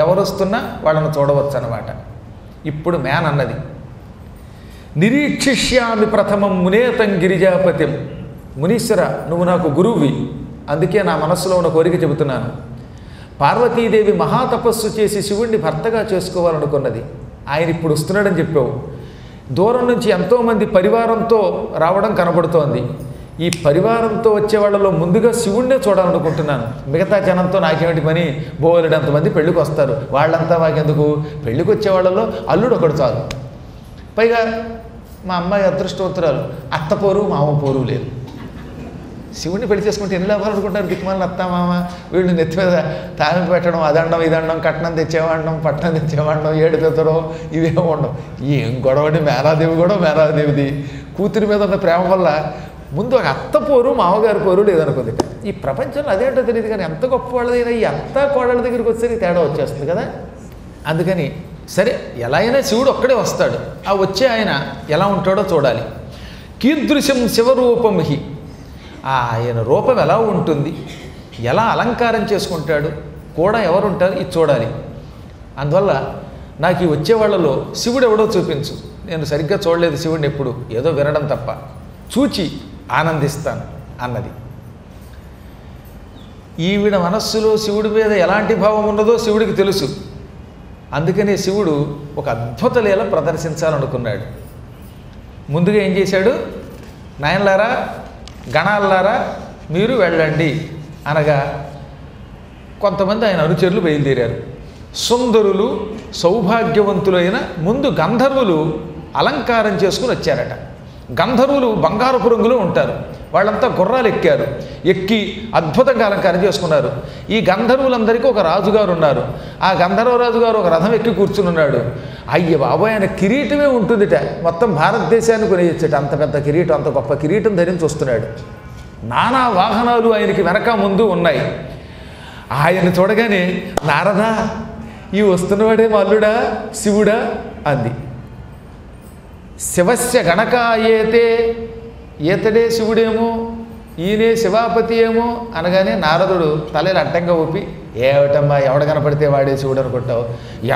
ఎవరు వస్తున్నా వాళ్ళను చూడవచ్చు అన్నమాట. ఇప్పుడు మేన్ అన్నది, నిరీక్షిష్యామి ప్రథమం మునేతం గిరిజాపతిం. మునీశ్వర, నువ్వు నాకు గురువువి, అందుకే నా మనస్సులో ఉన్న కోరిక చెబుతున్నాను. పార్వతీదేవి మహాతపస్సు చేసి శివుణ్ణి భర్తగా చేసుకోవాలనుకున్నది. ఆయన ఇప్పుడు వస్తున్నాడని చెప్పావు. దూరం నుంచి ఎంతోమంది పరివారంతో రావడం కనబడుతోంది. ఈ పరివారంతో వచ్చే వాళ్ళలో ముందుగా శివుణ్ణే చూడాలనుకుంటున్నాను. మిగతా జనంతో నాకేమిటి పని, బోలెడంతమంది పెళ్ళికి వస్తారు, వాళ్ళంతా మాకెందుకు. పెళ్ళికి వచ్చే వాళ్ళలో అల్లుడు ఒకడు చాలు. పైగా మా అమ్మాయి అదృష్టవంతురాలు, అత్త పోరు మామ పోరు లేదు. శివుణ్ణి పెళ్లి చేసుకుంటే ఎన్ని లాభాలు అనుకుంటారు దిక్కుమాలను అత్త మామ. వీళ్ళు నెత్తి మీద తాలింపు పెట్టడం, అదండం ఇదండం, కట్నం తెచ్చేవాడడం, పట్నం తెచ్చేవాడడం, ఏడు పెద్దడం, ఇవేమో ఉండవు. ఏం గొడవని మేనాదేవి కూడా మేనాదేవిది కూతురి మీద ఉన్న ప్రేమ వల్ల ముందు ఒక అత్త పోరు మామగారి పోరు లేదనుకుంది. ఈ ప్రపంచంలో అదేంటో తెలియదు కానీ ఎంత గొప్ప వాళ్ళదైనా ఈ అత్త కోడళ్ళ దగ్గరికి వచ్చేసరికి తేడా వచ్చేస్తుంది కదా. అందుకని సరే ఎలా అయినా శివుడు ఒక్కడే వస్తాడు. ఆ వచ్చే ఆయన ఎలా ఉంటాడో చూడాలి. కీదృశం శివరూపం హి, ఆయన రూపం ఎలా ఉంటుంది, ఎలా అలంకారం చేసుకుంటాడు, కూడా ఎవరుంటారు, ఇది చూడాలి. అందువల్ల నాకు ఈ వచ్చేవాళ్లలో శివుడు ఎవడో చూపించు. నేను సరిగ్గా చూడలేదు శివుడిని ఎప్పుడు, ఏదో వినడం తప్ప, చూచి ఆనందిస్తాను అన్నది. ఈవిడ మనస్సులో శివుడి మీద ఎలాంటి భావం ఉన్నదో శివుడికి తెలుసు. అందుకనే శివుడు ఒక అద్భుత లీల ప్రదర్శించాలనుకున్నాడు. ముందుగా ఏం చేశాడు? నాయనలారా, గణాలారా, మీరు వెళ్ళండి అనగా కొంతమంది ఆయన అనుచరులు బయలుదేరారు. సుందరులు, సౌభాగ్యవంతులైన ముందు గంధర్వులు అలంకారం చేసుకుని వచ్చారట. గంధర్వులు బంగారపు రంగులో ఉంటారు. వాళ్ళంతా గుర్రాలు ఎక్కి అద్భుతంగా అలంకారం చేసుకున్నారు. ఈ గంధర్వులందరికీ ఒక రాజుగారు ఉన్నారు. ఆ గంధర్వరాజు గారు ఒక రథం ఎక్కి కూర్చుని ఉన్నాడు. అయ్య బాబోయ్, ఆయన కిరీటమే ఉంటుందిట. మొత్తం భారతదేశాన్ని కొనేయచ్చట. అంత పెద్ద కిరీటం, అంత గొప్ప కిరీటం ధరించి వస్తున్నాడు. నానా వాహనాలు ఆయనకి వెనక ముందు ఉన్నాయి. ఆయన చూడగానే నారదా, ఈ వస్తున్నవాడే మల్లుడా శివుడా అంది. శివస్య గణకాయేతే, ఈతడే శివుడేమో, ఈయనే శివాపతి ఏమో అనగానే నారదుడు తలలు అడ్డంగా ఊపి, ఏమిటమ్మా ఎవడ కనపడితే వాడే శివుడు అనుకుంటావు?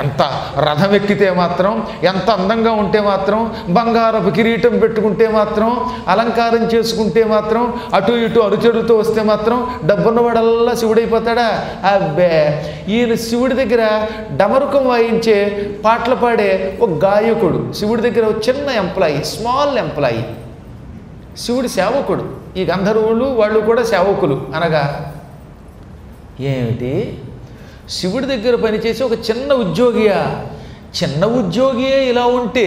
ఎంత రథం ఎక్కితే మాత్రం, ఎంత అందంగా ఉంటే మాత్రం, బంగారపు కిరీటం పెట్టుకుంటే మాత్రం, అలంకారం చేసుకుంటే మాత్రం, అటు ఇటు అనుచరులతో వస్తే మాత్రం డబ్బున్నవాడల్లా శివుడైపోతాడా? అబ్బే, ఈయన శివుడి దగ్గర డమరుకం వాయించే పాటలు పాడే ఒక గాయకుడు, శివుడి దగ్గర ఒక చిన్న ఎంప్లాయీ, స్మాల్ ఎంప్లాయీ, శివుడి సేవకుడు. ఈ గంధర్వులు వాళ్ళు కూడా సేవకులు. అనగా ఏమిటి, శివుడి దగ్గర పనిచేసి ఒక చిన్న ఉద్యోగియా? చిన్న ఉద్యోగియే ఇలా ఉంటే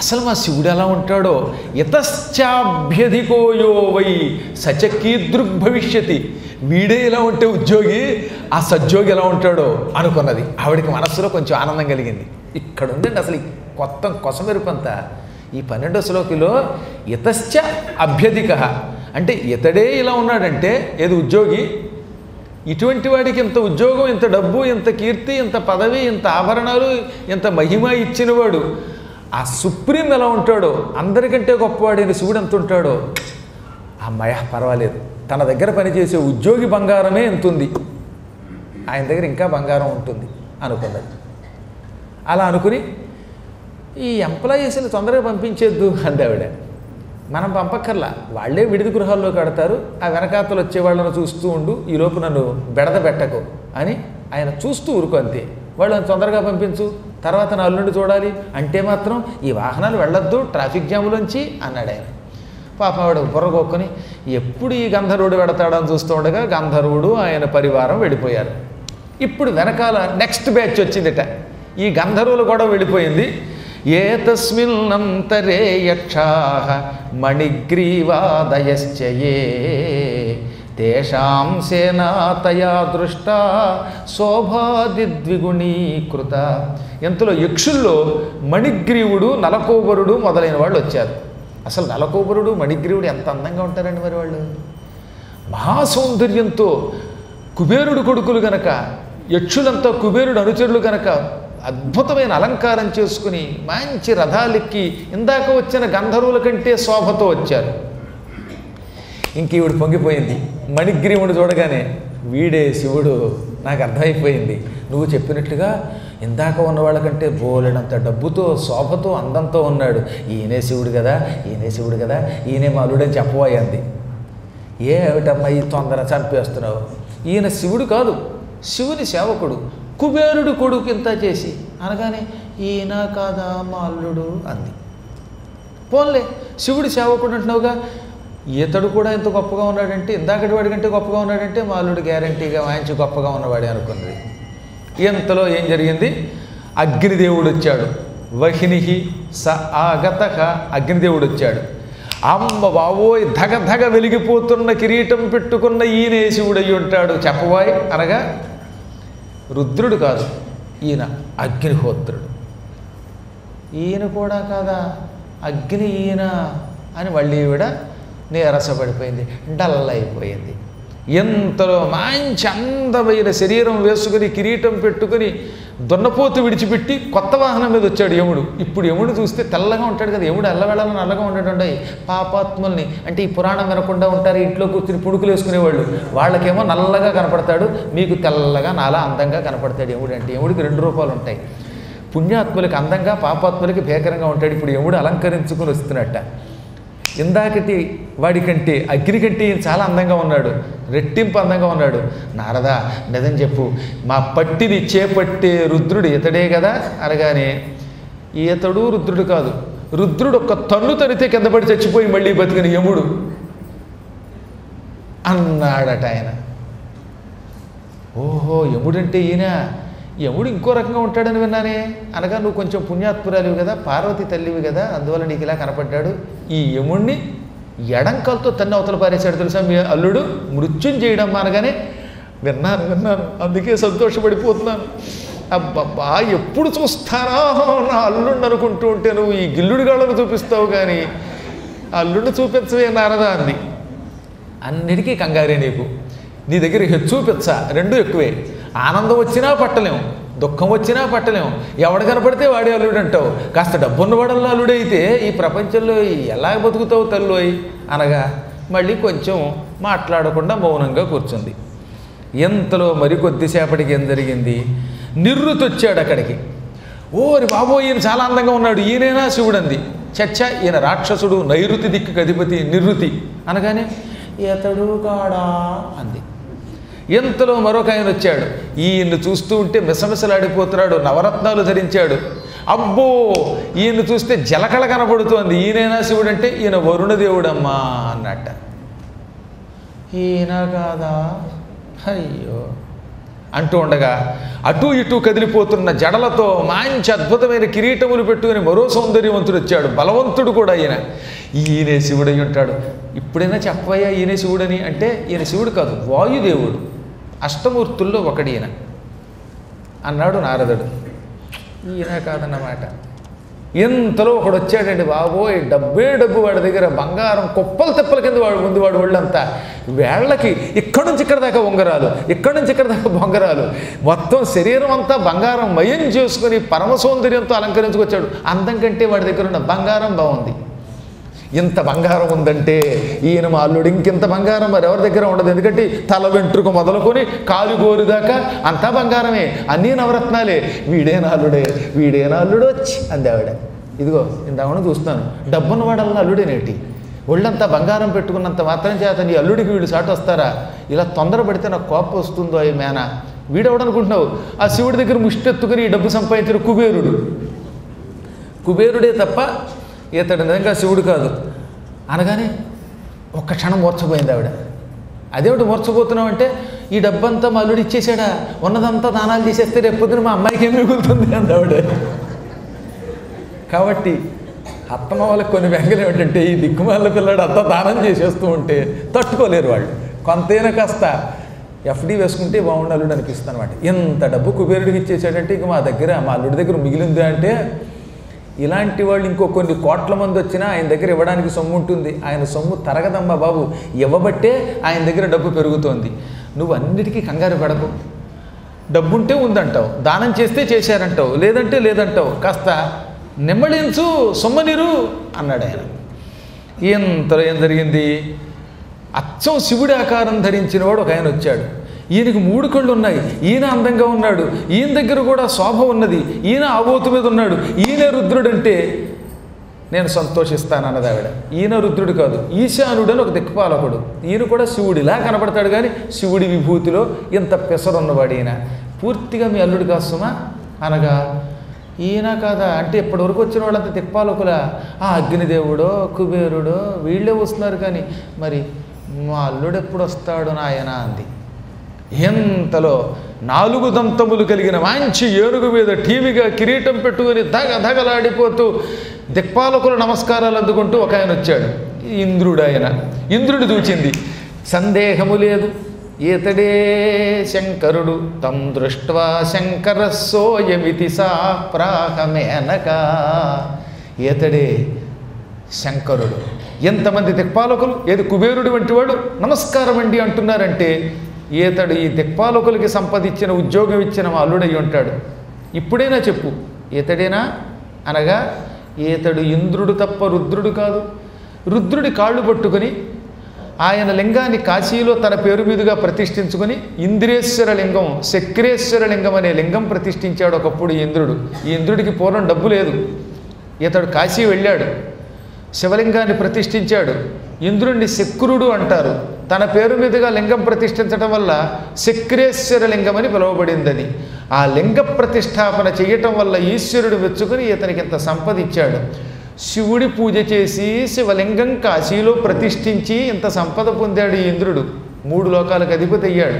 అసలు మా శివుడు ఎలా ఉంటాడో? యతశ్చాభ్యధికోయో వై సచకీదృగ్భవిష్యతి. వీడే ఇలా ఉంటే ఉద్యోగి, ఆ సద్యోగి ఎలా ఉంటాడో అనుకున్నది. ఆవిడికి మనస్సులో కొంచెం ఆనందం కలిగింది. ఇక్కడ ఉందండి అసలు కొత్త కొసమెరుపంతా. ఈ 12వ శ్లోకిలో యతశ్చ అభ్యధిక అంటే ఇతడే ఇలా ఉన్నాడంటే ఏది ఉద్యోగి, ఇటువంటి వాడికి ఇంత ఉద్యోగం, ఇంత డబ్బు, ఇంత కీర్తి, ఇంత పదవి, ఇంత ఆభరణాలు, ఇంత మహిమ ఇచ్చినవాడు ఆ సుప్రీం ఎలా ఉంటాడో, అందరికంటే గొప్పవాడైన శివుడు ఎంత ఉంటాడో, అమ్మాయ పర్వాలేదు, తన దగ్గర పనిచేసే ఉద్యోగి బంగారమే ఎంత ఉంది, ఆయన దగ్గర ఇంకా బంగారం ఉంటుంది అనుకున్నది. అలా అనుకుని ఈ ఎంప్లాయీస్ని తొందరగా పంపించేద్దు అంది ఆవిడ. మనం పంపక్కర్లా, వాళ్ళే విడిది గృహాల్లో కడతారు, ఆ వెనకాతలు వచ్చే వాళ్ళను చూస్తూ ఉండు, ఈలోపు నన్ను బెడద పెట్టకు అని ఆయన చూస్తూ ఊరుకో అంతే. వాళ్ళని తొందరగా పంపించు, తర్వాత నా అల్లుండి చూడాలి అంటే మాత్రం ఈ వాహనాలు వెళ్ళొద్దు ట్రాఫిక్ జాములోంచి అన్నాడు ఆయన. పాపం ఆవిడ బుర్రగొక్కుని ఎప్పుడు ఈ గంధర్వుడు వెడతాడని చూస్తూ ఉండగా గంధర్వుడు ఆయన పరివారం వెళ్ళిపోయారు. ఇప్పుడు వెనకాల నెక్స్ట్ బ్యాచ్ వచ్చిందిట. ఈ గంధర్వులు కూడా వెళ్ళిపోయింది. ఏతస్మిన్నంతరే యక్షాః మణిగ్రీవాదయశ్చయే తేషాం సేనాతయా దృష్టా శోభాదిద్విగుణీకృత. ఎంతలో యక్షుల్లో మణిగ్రీవుడు, నలకోబరుడు మొదలైన వాళ్ళు వచ్చారు. అసలు నలకోబరుడు, మణిగ్రీవుడు ఎంత అందంగా ఉంటారండి మరి వాళ్ళు. మహాసౌందర్యంతో కుబేరుడు కొడుకులు గనక, యక్షులంతా కుబేరుడు అనుచరులు గనక అద్భుతమైన అలంకారం చేసుకుని మంచి రథాలెక్కి ఇందాక వచ్చిన గంధర్వుల కంటే శోభతో వచ్చారు. ఇంక ఈవిడ పొంగిపోయింది. మణిగ్రీవుడు చూడగానే వీడే శివుడు, నాకు అర్థమైపోయింది. నువ్వు చెప్పినట్లుగా ఇందాక ఉన్న వాళ్ళకంటే బోలెడంత డబ్బుతో, శోభతో, అందంతో ఉన్నాడు. ఈయనే శివుడు కదా, ఈయనే శివుడు కదా, ఈయనే మాలుడని చెప్పబోయింది. ఏమిటమ్మా ఈ తొందర చంపేస్తున్నావు? ఈయన శివుడు కాదు, శివుని సేవకుడు, కుబేరుడు కొడుకు ఇంత చేసి అనగానే ఈయన కాదా మా అల్లుడు అంది. పోన్లే శివుడి సేవకుడు అంటున్నావుగా, ఇతడు కూడా ఎంత గొప్పగా ఉన్నాడంటే, ఇందాకటి వాడి కంటే గొప్పగా ఉన్నాడంటే మా అల్లుడు గ్యారంటీగా మంచి గొప్పగా ఉన్నవాడే అనుకున్నది. ఇంతలో ఏం జరిగింది? అగ్నిదేవుడు వచ్చాడు. వహినిహి స ఆగతక, అగ్నిదేవుడు వచ్చాడు. అమ్మ బావోయ్, ధగ ధగ వెలిగిపోతున్న కిరీటం పెట్టుకున్న ఈయనే శివుడయ్యి ఉంటాడు చెప్పబోయ్ అనగా రుద్రుడు కాదు, ఈయన అగ్నిహోత్రుడు. ఈయన కూడా కాదా, అగ్ని ఈయన అని మళ్ళీ ఈవిడ నీరసపడిపోయింది, డల్ అయిపోయింది. ఎంతలో మంచి అందమైన శరీరం వేసుకుని కిరీటం పెట్టుకుని దున్నపోతు విడిచిపెట్టి కొత్త వాహనం మీద వచ్చాడు యముడు. ఇప్పుడు యముడు చూస్తే తెల్లగా ఉంటాడు కదా, యముడు ఎల్లవేళలా నల్లగా ఉండేటండి. పాపాత్ముల్ని అంటే ఈ పురాణం వినకుండా ఉంటారు, ఇంట్లో కూర్చుని పుడుకులు వేసుకునేవాళ్ళు, వాళ్ళకేమో నల్లగా కనపడతాడు, మీకు తెల్లగా నాలా అందంగా కనపడతాడు యముడు. అంటే యముడికి 2 రూపాలు ఉంటాయి. పుణ్యాత్ములకి అందంగా, పాపాత్ములకి భేకరంగా ఉంటాడు. ఇప్పుడు యముడు అలంకరించుకుని వస్తున్నట్ట. ఇందాకటి వాడికంటే అగ్ని కంటే ఈయన చాలా అందంగా ఉన్నాడు, రెట్టింపు అందంగా ఉన్నాడు. నారదా నిజం చెప్పు, మా పట్టిని చేపట్టే రుద్రుడు ఇతడే కదా అనగానే, ఈతడు రుద్రుడు కాదు, రుద్రుడు ఒక్క తన్ను తనితే కింద పడి చచ్చిపోయి మళ్ళీ బతికిన యముడు అన్నాడట ఆయన. ఓహో యముడంటే ఈయన, యముడు ఇంకో రకంగా ఉంటాడని విన్నానే అనగా, నువ్వు కొంచెం పుణ్యాత్పురాలివి కదా, పార్వతి తల్లివి కదా, అందువల్ల నీకు ఇలా కనపడ్డాడు. ఈ యముణ్ణి ఎడంకలతో తన్ని అవతల పారేశాడు తెలుసా మీ అల్లుడు, మృత్యుంజయుడు అనగానే విన్నాను, అందుకే సంతోషపడిపోతున్నాను. అబ్బబ్బా ఎప్పుడు చూస్తానా నా అల్లుడిని అనుకుంటూ ఉంటే నువ్వు ఈ గిల్లుడి గాళ్ళను చూపిస్తావు కానీ అల్లుడిని చూపించవే నారదా అంది. అన్నిటికీ కంగారే నీకు, నీ దగ్గర చూపించ రెండూ ఎక్కువే. ఆనందం వచ్చినా పట్టలేం, దుఃఖం వచ్చినా పట్టలేం, ఎవడు కనపడితే వాడే అల్లుడు అంటావు. కాస్త డబ్బున్నవాడల్లో అల్లుడే అయితే ఈ ప్రపంచంలో ఎలా బతుకుతావు తల్లోయ్ అనగా మళ్ళీ కొంచెం మాట్లాడకుండా మౌనంగా కూర్చుంది. ఎంతలో మరికొద్దిసేపటికి ఏం జరిగింది, నిర్రుతి వచ్చాడు అక్కడికి. ఓరి బాబో ఈయన చాలా అందంగా ఉన్నాడు, ఈయనైనా శివుడు అంది. చచ్చా ఈయన రాక్షసుడు, నైరుతి దిక్కుకి అధిపతి నిర్రుతి అనగానే ఇతడు కాడా అంది. ఎంతలో మరొక ఆయన వచ్చాడు, ఈయన్ని చూస్తూ ఉంటే మిసమిసలాడిపోతున్నాడు, నవరత్నాలు ధరించాడు. అబ్బో ఈయన్ని చూస్తే జలకళ కనపడుతోంది, ఈయనైనా శివుడు అంటే ఈయన వరుణదేవుడమ్మా అన్నట్ట. ఈయన కాదా అయ్యో అంటూ ఉండగా అటూ ఇటూ కదిలిపోతున్న జడలతో మంచి అద్భుతమైన కిరీటములు పెట్టుకుని మరో సౌందర్యవంతుడు వచ్చాడు, బలవంతుడు కూడా ఈయన. ఈయనే శివుడై ఉంటాడు. ఇప్పుడైనా చెప్పవయ్యా ఈయనే శివుడని అంటే, ఈయన శివుడు కాదు వాయుదేవుడు, అష్టమూర్తుల్లో ఒకడు ఈయన అన్నాడు నారదుడు. ఈయన కాదన్నమాట. ఇంతలో ఒకడు వచ్చాడండి బాబోయ్, డబ్బే డబ్బు వాడి దగ్గర, బంగారం కుప్పలు తెప్పల కింద ముందు వాడు ఒళ్ళంతా, వేళ్ళకి ఇక్కడి నుంచి ఇక్కడ దాకా ఉంగరాలు, ఇక్కడి నుంచి ఇక్కడ దాకా బొంగరాలు, మొత్తం శరీరం అంతా బంగారం మయం చేసుకుని పరమ సౌందర్యంతో అలంకరించుకొచ్చాడు. అందం కంటే వాడి దగ్గర ఉన్న బంగారం బాగుంది. ఇంత బంగారం ఉందంటే ఈయన మా అల్లుడు, ఇంకింత బంగారం మరి ఎవరి దగ్గర ఉండదు. ఎందుకంటే తల వెంట్రుక మొదలుకొని కాలు గోరు దాకా అంతా బంగారమే, అన్నీ నవరత్నాలే. వీడే నాల్లుడు వచ్చి అంది ఆవిడ. ఇదిగో ఇందామని చూస్తున్నాను, డబ్బున్న వాడల్లా అల్లుడేనేటి, ఒళ్ళంతా బంగారం పెట్టుకున్నంత మాత్రం చేత నీ అల్లుడికి వీళ్ళు సాటు వస్తారా? ఇలా తొందరపడితే నాకు కోపం వస్తుందో ఈ మేన. వీడెవడనుకుంటున్నావు, ఆ శివుడి దగ్గర ముష్టెత్తుకుని ఈ డబ్బు సంపాదించిన కుబేరుడే తప్ప ఇతడు నిజంగా శివుడు కాదు అనగానే ఒక్క క్షణం మూర్చపోయింది ఆవిడ. అదేమిటి మూర్చపోతున్నావు అంటే, ఈ డబ్బంతా మా అల్లుడు ఇచ్చేసాడా, ఉన్నదంతా దానాలు చేసేస్తే రేపు పొద్దున మా అమ్మాయికి ఏం మిగులుతుంది అంది ఆవిడ. కాబట్టి అత్తమ్మ వాళ్ళకి కొన్ని వ్యంగ్యం ఏమిటంటే, ఈ దిక్కుమాల పిల్లాడు అంతా దానం చేసేస్తూ ఉంటే తట్టుకోలేరు వాళ్ళు. కొంతైనా కాస్త ఎఫ్డీ వేసుకుంటే బాగుండు అల్లుడు అనిపిస్తుంది అనమాట. ఎంత డబ్బు కుబేరుడికి ఇచ్చేసాడంటే ఇక మా అల్లుడి దగ్గర మిగిలింది అంటే, ఇలాంటి వాళ్ళు ఇంకో కొన్ని కోట్ల మంది వచ్చినా ఆయన దగ్గర ఇవ్వడానికి సొమ్ము ఉంటుంది. ఆయన సొమ్ము తరగదమ్మా బాబు, ఇవ్వబట్టే ఆయన దగ్గర డబ్బు పెరుగుతోంది. నువ్వు అన్నిటికీ కంగారు పడకు, డబ్బుంటే ఉందంటావు, దానం చేస్తే చేశారంటావు, లేదంటే లేదంటావు, కాస్త నెమ్మళించు సొమ్మనిరు అన్నాడు ఆయన. ఇంతలో ఏం జరిగింది, అచ్చం శివుడి ఆకారం ధరించిన వాడు ఒక ఆయన వచ్చాడు. ఈయనకి 3 కళ్ళు ఉన్నాయి, ఈయన అందంగా ఉన్నాడు, ఈయన దగ్గర కూడా శోభ ఉన్నది, ఈయన ఆబోతు మీద ఉన్నాడు, ఈయనే రుద్రుడంటే నేను సంతోషిస్తాను అన్నది ఆవిడ. ఈయన రుద్రుడు కాదు, ఈశానుడు అని ఒక దిక్పాలకుడు. ఈయన కూడా శివుడిలా కనపడతాడు కానీ శివుడి విభూతిలో ఇంత పెసరున్నవాడు ఈయన. పూర్తిగా మీ అల్లుడు కాస్తుమా అనగా, ఈయన కాదా అంటే ఇప్పటివరకు వచ్చిన వాళ్ళంతా దిక్పాలకులా, ఆ అగ్నిదేవుడో కుబేరుడో వీళ్ళే వస్తున్నారు కానీ మరి మా అల్లుడు ఎప్పుడు వస్తాడు నాయన అంది. ఎంతలో 4 దంతములు కలిగిన మంచి ఏనుగు మీద టీవీగా కిరీటం పెట్టుకుని ధగధగలాడిపోతూ దిక్పాలకులు నమస్కారాలు అందుకుంటూ ఒక ఆయన వచ్చాడు. ఇంద్రుడు ఆయన. ఇంద్రుడు చూచింది, సందేహము లేదు ఈతడే శంకరుడు. తం దృష్ట్వా శంకర సోయమితి సా ప్రాహమేనక. ఈతడే శంకరుడు. ఎంతమంది దిక్పాలకులు, ఏది కుబేరుడు వంటి వాడు నమస్కారం అండి అంటున్నారంటే ఈతడు ఈ దిక్పాలకులకి సంపదించిన ఉద్యోగం ఇచ్చిన మా అల్లుడై ఉంటాడు. ఇప్పుడైనా చెప్పు ఈతడేనా అనగా, ఈతడు ఇంద్రుడు తప్ప రుద్రుడు కాదు. రుద్రుడి కాళ్ళు పట్టుకొని ఆయన లింగాన్ని కాశీలో తన పేరు మీదుగా ప్రతిష్ఠించుకొని ఇంద్రేశ్వర లింగం, శక్రేశ్వర లింగం అనే లింగం ప్రతిష్ఠించాడు ఒకప్పుడు ఇంద్రుడు. ఈ ఇంద్రుడికి పూర్వం డబ్బు లేదు. ఇతడు కాశీ వెళ్ళాడు, శివలింగాన్ని ప్రతిష్ఠించాడు, ఇంద్రుణ్ణి శక్రుడు అంటారు. తన పేరు మీదుగా లింగం ప్రతిష్ఠించడం వల్ల శక్రేశ్వర లింగం అని పిలువబడిందని. ఆ లింగ ప్రతిష్టాపన చేయటం వల్ల ఈశ్వరుడు మెచ్చుకుని ఇతనికి ఇంత సంపద ఇచ్చాడు. శివుడి పూజ చేసి శివలింగం కాశీలో ప్రతిష్ఠించి ఇంత సంపద పొందాడు ఈ ఇంద్రుడు. 3 లోకాలకు అధిపతి అయ్యాడు.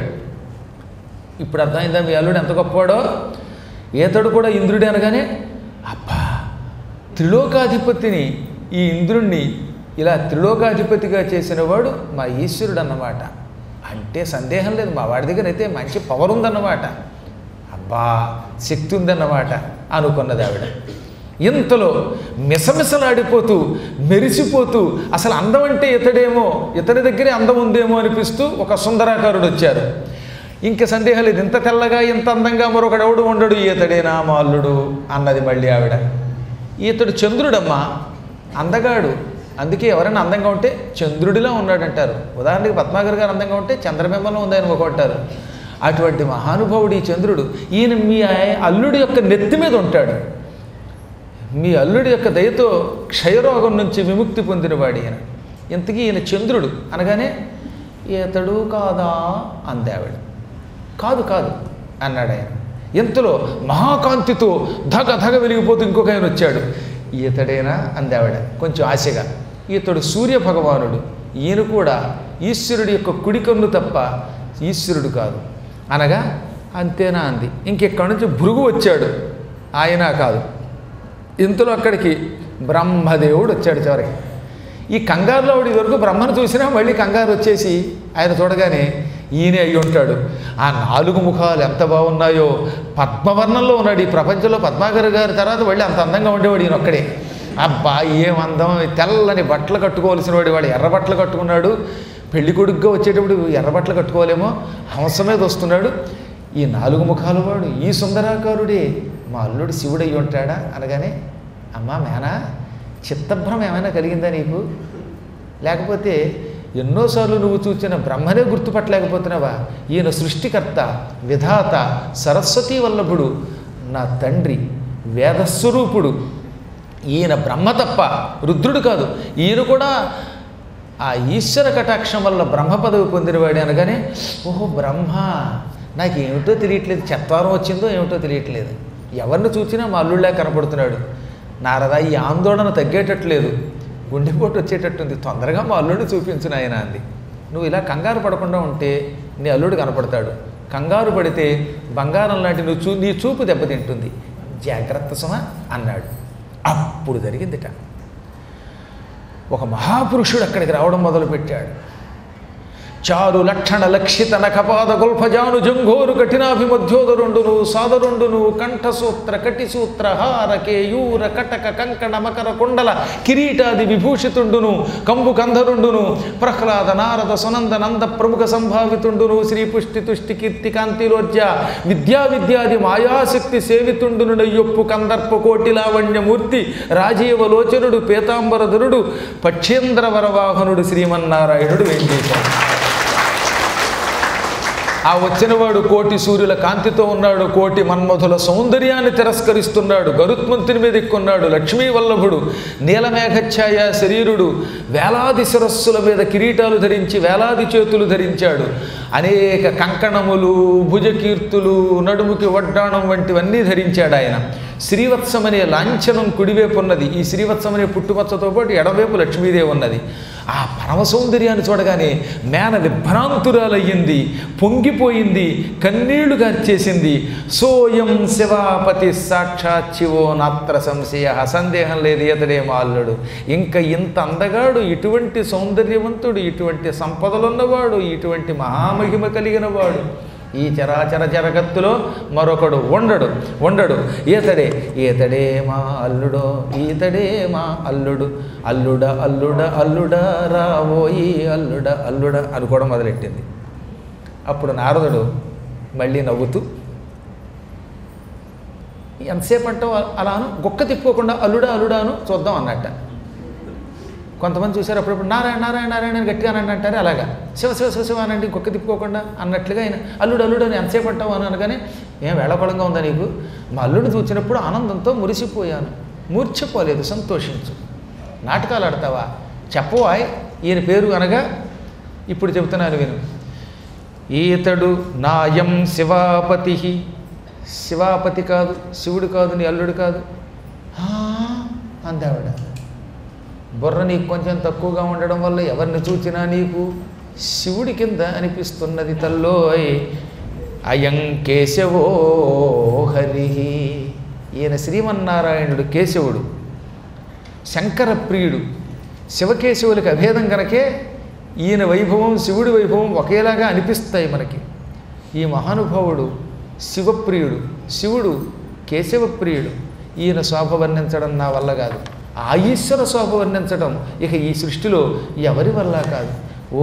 ఇప్పుడు అర్థమైందా మీ అల్లుడు ఎంత గొప్పవాడో? ఈతడు కూడా ఇంద్రుడే అనగానే అబ్బా, త్రిలోకాధిపతిని ఈ ఇంద్రుణ్ణి ఇలా త్రిలోకాధిపతిగా చేసిన వాడు మా ఈశ్వరుడు అన్నమాట. అంటే సందేహం లేదు, మా వాడి దగ్గర అయితే మంచి పవర్ ఉందన్నమాట, అబ్బా శక్తి ఉందన్నమాట అనుకున్నది ఆవిడ. ఇంతలో మిసమిసలాడిపోతూ మెరిసిపోతూ అసలు అందం అంటే ఇతడేమో, ఇతని దగ్గరే అందం ఉందేమో అనిపిస్తూ ఒక సుందరాకారుడు వచ్చారు. ఇంక సందేహం లేదు, ఇంత తెల్లగా ఇంత అందంగా మరొకడెవడు ఉండడు, ఈతడేనా మా అల్లుడు అన్నది మళ్ళీ ఆవిడ. ఈతడు చంద్రుడమ్మా, అందగాడు. అందుకే ఎవరైనా అందంగా ఉంటే చంద్రుడిలా ఉన్నాడంటారు. ఉదాహరణకి పద్మాకర్ గారు అందంగా ఉంటే చంద్రబింబంలో ఉందని ఒకటారు. అటువంటి మహానుభావుడు ఈ చంద్రుడు. ఈయన మీ అల్లుడి యొక్క నెత్తి మీద ఉంటాడు. మీ అల్లుడి యొక్క దయతో క్షయరోగం నుంచి విముక్తి పొందినవాడు ఈయన. ఇంతకీ ఈయన చంద్రుడు అనగానే ఈతడు కాదా అందావిడ. కాదు కాదు అన్నాడు ఆయన. ఇంతలో మహాకాంతితో ధగ ధగ వెలిగిపోతూ ఇంకొక ఆయన వచ్చాడు. ఈతడేనా అందావిడ కొంచెం ఆశగా. ఈతడు సూర్య భగవానుడు. ఈయన కూడా ఈశ్వరుడి యొక్క కుడి కన్ను తప్ప ఈశ్వరుడు కాదు అనగా అంతేనా అంది. ఇంకెక్కడి నుంచి భృగు వచ్చాడు, ఆయన కాదు. ఇంతలో అక్కడికి బ్రహ్మదేవుడు వచ్చాడు చివరికి. ఈ కంగారులో ఆవిడ వరకు బ్రహ్మను చూసినా మళ్ళీ కంగారు వచ్చేసి ఆయన చూడగానే ఈయనే అయ్యి ఉంటాడు. ఆ 4 ముఖాలు ఎంత బాగున్నాయో, పద్మవర్ణంలో ఉన్నాడు. ఈ ప్రపంచంలో పద్మాకర్ గారి తర్వాత మళ్ళీ అంత అందంగా ఉండేవాడు ఈయన ఒక్కడే. అబ్బా ఏం అందం! తెల్లని బట్టలు కట్టుకోవాల్సిన వాడు వాడు ఎర్ర బట్టలు కట్టుకున్నాడు. పెళ్లి కొడుకుగా వచ్చేటప్పుడు ఎర్ర బట్టలు కట్టుకోవాలేమో, హంస మీద వస్తున్నాడు. ఈ 4 ముఖాలు వాడు ఈ సుందరాకారుడే మా అల్లుడు శివుడు అయ్యి ఉంటాడా అనగానే అమ్మా మేనా, చిత్తభ్రమ ఏమైనా కలిగిందా నీకు? లేకపోతే ఎన్నోసార్లు నువ్వు చూచిన బ్రహ్మనే గుర్తుపట్టలేకపోతున్నావా? ఈయన సృష్టికర్త, విధాత, సరస్వతీ వల్లభుడు, నా తండ్రి, వేదస్వరూపుడు. ఈయన బ్రహ్మ తప్ప రుద్రుడు కాదు. ఈయన కూడా ఆ ఈశ్వర కటాక్షం వల్ల బ్రహ్మ పదవి పొందినవాడు అనగానే ఓహో బ్రహ్మ, నాకేమిటో తెలియట్లేదు, చత్వారం వచ్చిందో ఏమిటో తెలియట్లేదు, ఎవరిని చూసినా మా అల్లుళ్ళే కనపడుతున్నాడు. నారదా ఈ ఆందోళన తగ్గేటట్లేదు, గుండెపోటు వచ్చేటట్టుంది, తొందరగా మా అల్లుడిని చూపించు నాయన అంది. నువ్వు ఇలా కంగారు పడకుండా ఉంటే నీ అల్లుడు కనపడతాడు. కంగారు పడితే బంగారం లాంటి నీ చూపు దెబ్బతింటుంది, జాగ్రత్త సుమ అన్నాడు. అప్పుడు జరిగిందిట. ఒక మహాపురుషుడు అక్కడికి రావడం మొదలుపెట్టాడు. చారు లక్షణ లక్షిత నఖపాద గొల్ఫజాను జంఘోరు కఠినాభిమధ్యోదరుండును సాదరుండును కంఠసూత్ర కటిసూత్ర హార కేయూర కటక కంకణ మకర కుండల కిరీటాది విభూషితుండును కంబు కంధరుండును ప్రహ్లాద నారద సునంద నంద ప్రముఖ సంభావితుండును శ్రీ పుష్టి తుష్టి కీర్తి కాంతిలోర్జ విద్యాది మాయాశక్తి సేవితుండును నయ్యొప్పు కందర్ప కోటి లావణ్యమూర్తి రాజీవలోచనుడు పీతాంబరధరుడు పక్షేంద్ర వరవాహనుడు శ్రీమన్నారాయణుడు వెంకటేశాడు. ఆ వచ్చినవాడు కోటి సూర్యుల కాంతితో ఉన్నాడు, కోటి మన్మధుల సౌందర్యాన్ని తిరస్కరిస్తున్నాడు, గరుత్మంతుని మీద ఎక్కున్నాడు, లక్ష్మీ వల్లభుడు, నీలమేఘఛాయ శరీరుడు, వేలాది శిరస్సుల మీద కిరీటాలు ధరించి వేలాది చేతులు ధరించాడు, అనేక కంకణములు, భుజకీర్తులు, నడుముకి వడ్డాణం వంటివన్నీ ధరించాడు ఆయన. శ్రీవత్సమనే లాంఛనం కుడివైపు ఉన్నది. ఈ శ్రీవత్సమనే పుట్టుమచ్చతో పాటు ఎడవైపు లక్ష్మీదేవి ఉన్నది. ఆ పరమ సౌందర్యాన్ని చూడగానే మేన విభ్రాంతురాలయ్యింది, పొంగిపోయింది, కన్నీళ్లు గార్చేసింది. సోయం శివాపతి సాక్షాత్ శివో నాత్ర సంశయ, సందేహం లేదు ఇతడే మా అల్లుడు. ఇంకా ఇంత అందగాడు, ఇటువంటి సౌందర్యవంతుడు, ఇటువంటి సంపదలున్నవాడు, ఇటువంటి మహామహిమ కలిగిన వాడు ఈ చరాచర జగత్తులో మరొకడు ఉండడు. ఈతడే మా అల్లుడో, ఈతడే మా అల్లుడు, అల్లుడ రావోయి అల్లుడ అనుకోవడం మొదలెట్టింది. అప్పుడు నారదుడు మళ్ళీ నవ్వుతూ ఎంతసేపు అంటావు అలాను, గొక్క తిప్పుకోకుండా అల్లుడాను చూద్దాం అన్నట్ట. కొంతమంది చూశారు అప్పుడప్పుడు నారాయణ అని గట్టిగా అని అంటారు. అలాగా శివ అనండి గొక్క తిప్పుకోకుండా అన్నట్లుగా ఆయన అల్లుడు అని ఎంతసేపు అంటావు అని అనగానే ఏం వేళకోళంగా ఉందా నీకు? మా అల్లుడిని చూసినప్పుడు ఆనందంతో మురిసిపోయాను. మూర్ఛపోలేదు, సంతోషించు. నాటకాలు ఆడతావా? చెప్పవాయ్ ఈయన పేరు అనగా ఇప్పుడు చెబుతున్నాను విను. ఈతడు నాయం శివాపతి. శివాపతి కాదు, శివుడు కాదు, నీ అల్లుడు కాదు అందావిడ. బుర్ర నీకు కొంచెం తక్కువగా ఉండడం వల్ల ఎవరిని చూచినా నీకు శివుడి కింద అనిపిస్తున్నది తల్లోయ్. అయం కేశవో హరి. ఈయన శ్రీమన్నారాయణుడు కేశవుడు, శంకర ప్రియుడు. శివకేశవులకు అభేదం కనుకే ఈయన వైభవం శివుడి వైభవం ఒకేలాగా అనిపిస్తాయి మనకి. ఈ మహానుభావుడు శివప్రియుడు, శివుడు కేశవప్రియుడు. ఈయన శోభ వర్ణించడం నా వల్ల కాదు, ఆ ఈశ్వర శోభ వర్ణించడం ఇక ఈ సృష్టిలో ఎవరి వల్ల కాదు. ఓ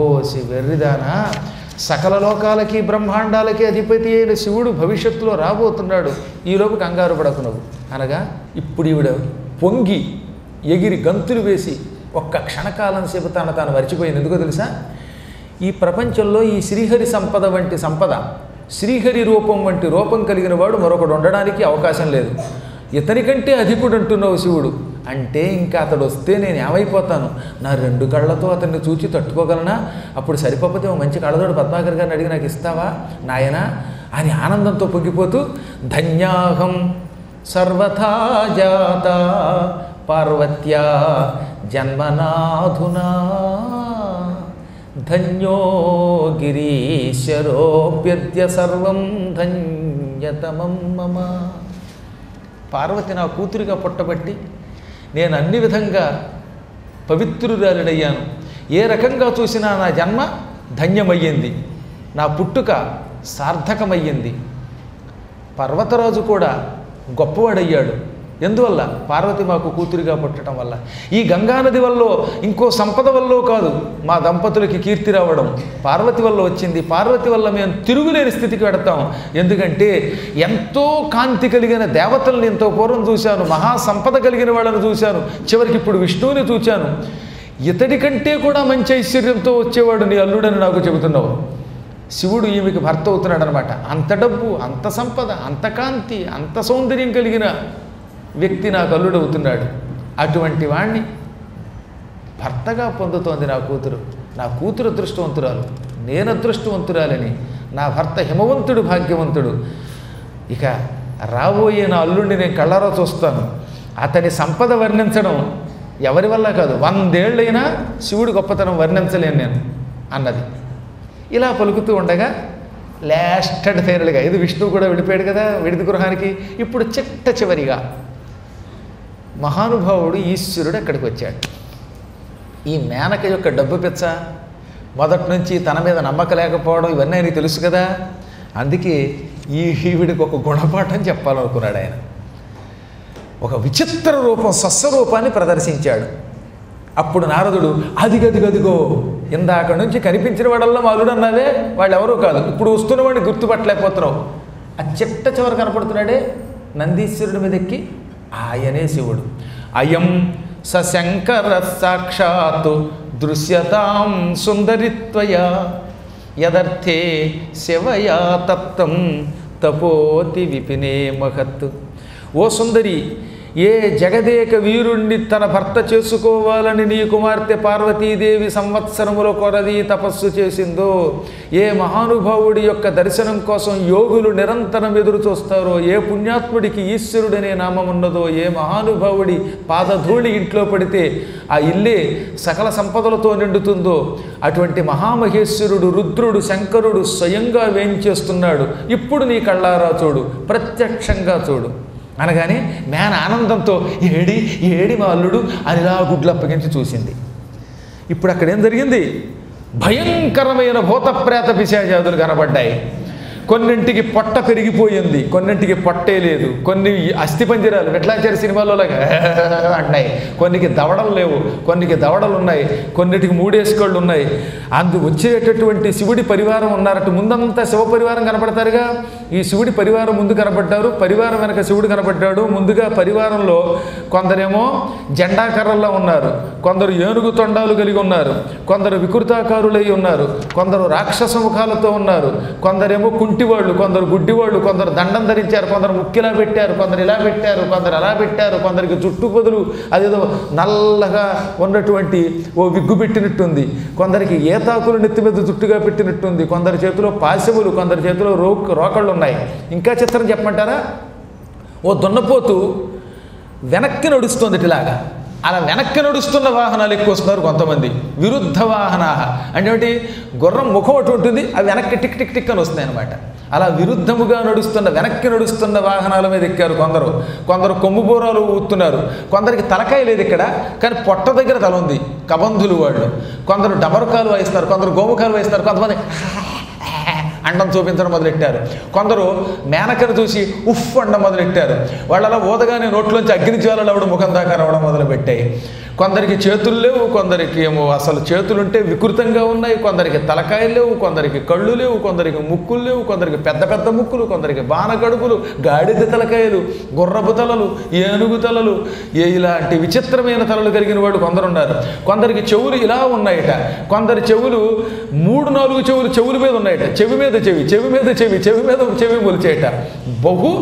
వెర్రిదానా, సకల లోకాలకి బ్రహ్మాండాలకి అధిపతి అయిన శివుడు భవిష్యత్తులో రాబోతున్నాడు, ఈలోపు కంగారు పడకు నువ్వు అనగా ఇప్పుడు ఈవిడ పొంగి ఎగిరి గంతులు వేసి ఒక్క క్షణకాలం సేపు తాను మర్చిపోయింది. ఎందుకో తెలుసా? ఈ ప్రపంచంలో ఈ శ్రీహరి సంపద వంటి సంపద, శ్రీహరి రూపం వంటి రూపం కలిగిన వాడు మరొకడు ఉండడానికి అవకాశం లేదు. ఇతనికంటే అధికుడు అంటున్నావు శివుడు అంటే ఇంకా అతడు వస్తే నేను ఏమైపోతాను? నా 2 కళ్ళతో అతన్ని చూచి తట్టుకోగలనా? అప్పుడు సరిపోతే ఓ మంచి కళ్ళతోడు పద్మాకర్ గారిని అడిగి నాకు ఇస్తావా నాయనా అని ఆనందంతో పొంగిపోతూ ధన్యాహం సర్వథా జాత పార్వత్యా జన్మనాధునా ధన్యో గిరీశరోప్యద్య సర్వం ధన్యతమం మమ. పార్వతి నా కూతురిగా పుట్టబట్టి నేను అన్ని విధంగా పవిత్రురాలిడయ్యాను. ఏ రకంగా చూసినా నా జన్మ ధన్యమయ్యింది, నా పుట్టుక సార్థకమయ్యింది. పర్వతరాజు కూడా గొప్పవాడయ్యాడు. ఎందువల్ల? పార్వతి మాకు కూతురిగా పుట్టడం వల్ల. ఈ గంగానది వల్ల, ఇంకో సంపద వల్ల కాదు మా దంపతులకి కీర్తి రావడం పార్వతి వల్ల వచ్చింది. పార్వతి వల్ల మేము తిరుగులేని స్థితికి వెడతాం. ఎందుకంటే ఎంతో కాంతి కలిగిన దేవతల్ని ఎంతో పూర్వం చూశాను, మహాసంపద కలిగిన వాళ్ళని చూశాను, చివరికి ఇప్పుడు విష్ణువుని చూశాను. ఇతడి కంటే కూడా మంచి ఐశ్వర్యంతో వచ్చేవాడు నీ అల్లుడని నాకు చెబుతున్నావు. శివుడు ఈమెకి భర్త అవుతున్నాడు అనమాట. అంత డబ్బు, అంత సంపద, అంత కాంతి, అంత సౌందర్యం కలిగిన వ్యక్తి నాకు అల్లుడవుతున్నాడు. అటువంటి వాణ్ణి భర్తగా పొందుతోంది నా కూతురు. నా కూతురు అదృష్టవంతురాలు, నేను అదృష్టవంతురాలని. నా భర్త హిమవంతుడు, భాగ్యవంతుడు. ఇక రాబోయే నా అల్లుడిని నేను కళ్ళారా చూస్తాను. అతని సంపద వర్ణించడం ఎవరి వల్ల కాదు, 100 ఏళ్ళైనా శివుడు గొప్పతనం వర్ణించలేను నేను అన్నది. ఇలా పలుకుతూ ఉండగా లాస్ట్ అండ్ ఫైనల్గా, ఇది విష్ణువు కూడా విడిపోయాడు కదా విడిది గృహానికి. ఇప్పుడు చిట్ట చివరిగా మహానుభావుడు ఈశ్వరుడు అక్కడికి వచ్చాడు. ఈ మేనక యొక్క డబ్బు పిచ్చ, మొదటి నుంచి తన మీద నమ్మకం లేకపోవడం ఇవన్నీ ఆయనకి తెలుసు కదా. అందుకే ఈవిడికి ఒక గుణపాఠం చెప్పాలనుకున్నాడు ఆయన. ఒక విచిత్ర రూపం, స్వస్వరూపాన్ని ప్రదర్శించాడు. అప్పుడు నారదుడు అదిగదిగదిగో, ఇందాక నుంచి కనిపించిన వాడల్లా మాలుడు అన్నావే వాళ్ళు ఎవరూ కాదు, ఇప్పుడు వస్తున్నవాడిని గుర్తుపట్టలేకపోతున్నావు. ఆ చిట్ట చివరి కనపడుతున్నాడే నందీశ్వరుడి మీద ఎక్కి ఆయనే శివుడు. అయం సశంకర సాక్షాత్ దృశ్యతాం సుందరిత్వయా యదర్థే శివయా తప్తం తపోతి విపినే మహత్. ఓ సుందరి, ఏ జగదేక వీరుణ్ణి తన భర్త చేసుకోవాలని నీ కుమార్తె పార్వతీదేవి సంవత్సరముల కొరది తపస్సు చేసిందో, ఏ మహానుభావుడి యొక్క దర్శనం కోసం యోగులు నిరంతరం ఎదురు చూస్తారో, ఏ పుణ్యాత్ముడికి ఈశ్వరుడనే నామం ఉన్నదో, ఏ మహానుభావుడి పాదధూళి ఇంట్లో పడితే ఆ ఇల్లే సకల సంపదలతో నిండుతుందో, అటువంటి మహామహేశ్వరుడు రుద్రుడు శంకరుడు స్వయంగా వేయించేస్తున్నాడు. ఇప్పుడు నీ కళ్ళారా చూడు, ప్రత్యక్షంగా చూడు అనగానే మేన ఆనందంతో ఏడి మా అల్లుడు అనిలా గుడ్లు అప్పగించి చూసింది. ఇప్పుడు అక్కడ ఏం జరిగింది? భయంకరమైన భూతప్రేత పిశాచాదులు కనబడ్డాయి. కొన్నింటికి పొట్ట పెరిగిపోయింది, కొన్నింటికి పొట్టే లేదు, కొన్ని అస్థిపంజరాలు విఠలాచార్య సినిమాలో అన్నాయి, కొన్నికి దవడలు లేవు, కొన్నికి దవడలు ఉన్నాయి, కొన్నిటికి 3 ఏసుకళ్ళు ఉన్నాయి. వచ్చేటటువంటి శివుడి పరివారం ఉన్నారట. ముందంతా శివ పరివారం కనపడతారుగా, ఈ శివుడి పరివారం ముందు కనపడ్డారు, పరివారం వెనక శివుడు కనపడ్డాడు. ముందుగా పరివారంలో కొందరేమో జెండాకర్రల్లో ఉన్నారు, కొందరు ఏనుగు తొండాలు కలిగి ఉన్నారు, కొందరు వికృతాకారులై ఉన్నారు, కొందరు రాక్షస ముఖాలతో ఉన్నారు, కొందరేమో కుంటివాళ్ళు, కొందరు గుడ్డివాళ్ళు, కొందరు దండం ధరించారు, కొందరు ముక్కిలా పెట్టారు, కొందరు ఇలా పెట్టారు, కొందరు అలా పెట్టారు, కొందరికి జుట్టు బదులు అదేదో నల్లగా ఉన్నటువంటి ఓ విగ్గు పెట్టినట్టుంది, కొందరికి ఏతాకులు నెత్తి మీద జుట్టుగా పెట్టినట్టుంది, కొందరి చేతిలో పాశములు, కొందరి చేతిలో రోకళ్ళు ఉన్నాయి. ఇంకా చిత్రం చెప్పమంటారా? ఓ దున్నపోతు వెనక్కి నడుస్తుంది ఇలాగా. అలా వెనక్కి నడుస్తున్న వాహనాలు ఎక్కువ వస్తున్నారు కొంతమంది. విరుద్ధ వాహనా అంటే గుర్రం ముఖం ఒకటి ఉంటుంది, అవి వెనక్కి టిక్ టిక్ టిక్ అని వస్తున్నాయి అనమాట. అలా విరుద్ధముగా నడుస్తున్న వెనక్కి నడుస్తున్న వాహనాల మీద ఎక్కారు కొందరు. కొందరు కొమ్ము బూరాలు ఊతున్నారు, కొందరికి తలకాయ లేదు ఇక్కడ కానీ పొట్ట దగ్గర తల ఉంది, కబంధులు వాళ్ళు. కొందరు డమరుకాలు వాయిస్తారు, కొందరు గోముఖాలు వాయిస్తారు, కొంతమంది అండం చూపించడం మొదలెట్టారు, కొందరు మేనకను చూసి ఉఫ్ అండం మొదలెట్టారు. వాళ్ళు అలా ఊదగానే నోట్లోంచి అగ్ని జ్వాలలు అవడం ముఖం దాకా రావడం మొదలుపెట్టాయి. కొందరికి చేతులు లేవు, కొందరికి ఏమో అసలు చేతులుంటే వికృతంగా ఉన్నాయి, కొందరికి తలకాయలు లేవు, కొందరికి కళ్ళు లేవు, కొందరికి ముక్కులు లేవు, కొందరికి పెద్ద పెద్ద ముక్కులు, కొందరికి బాణకడుపులు, గాడిద తలకాయలు, గుర్రపు తలలు, ఏనుగు తలలు, ఇలాంటి విచిత్రమైన తలలు కలిగిన వాళ్ళు కొందరు ఉన్నారు. కొందరికి చెవులు ఇలా ఉన్నాయట, కొందరి చెవులు 3-4 చెవులు చెవుల మీద ఉన్నాయట, చెవి మీద చెవి, చెవి మీద చెవి, చెవి మీద చెవి మొలిచేట. బహు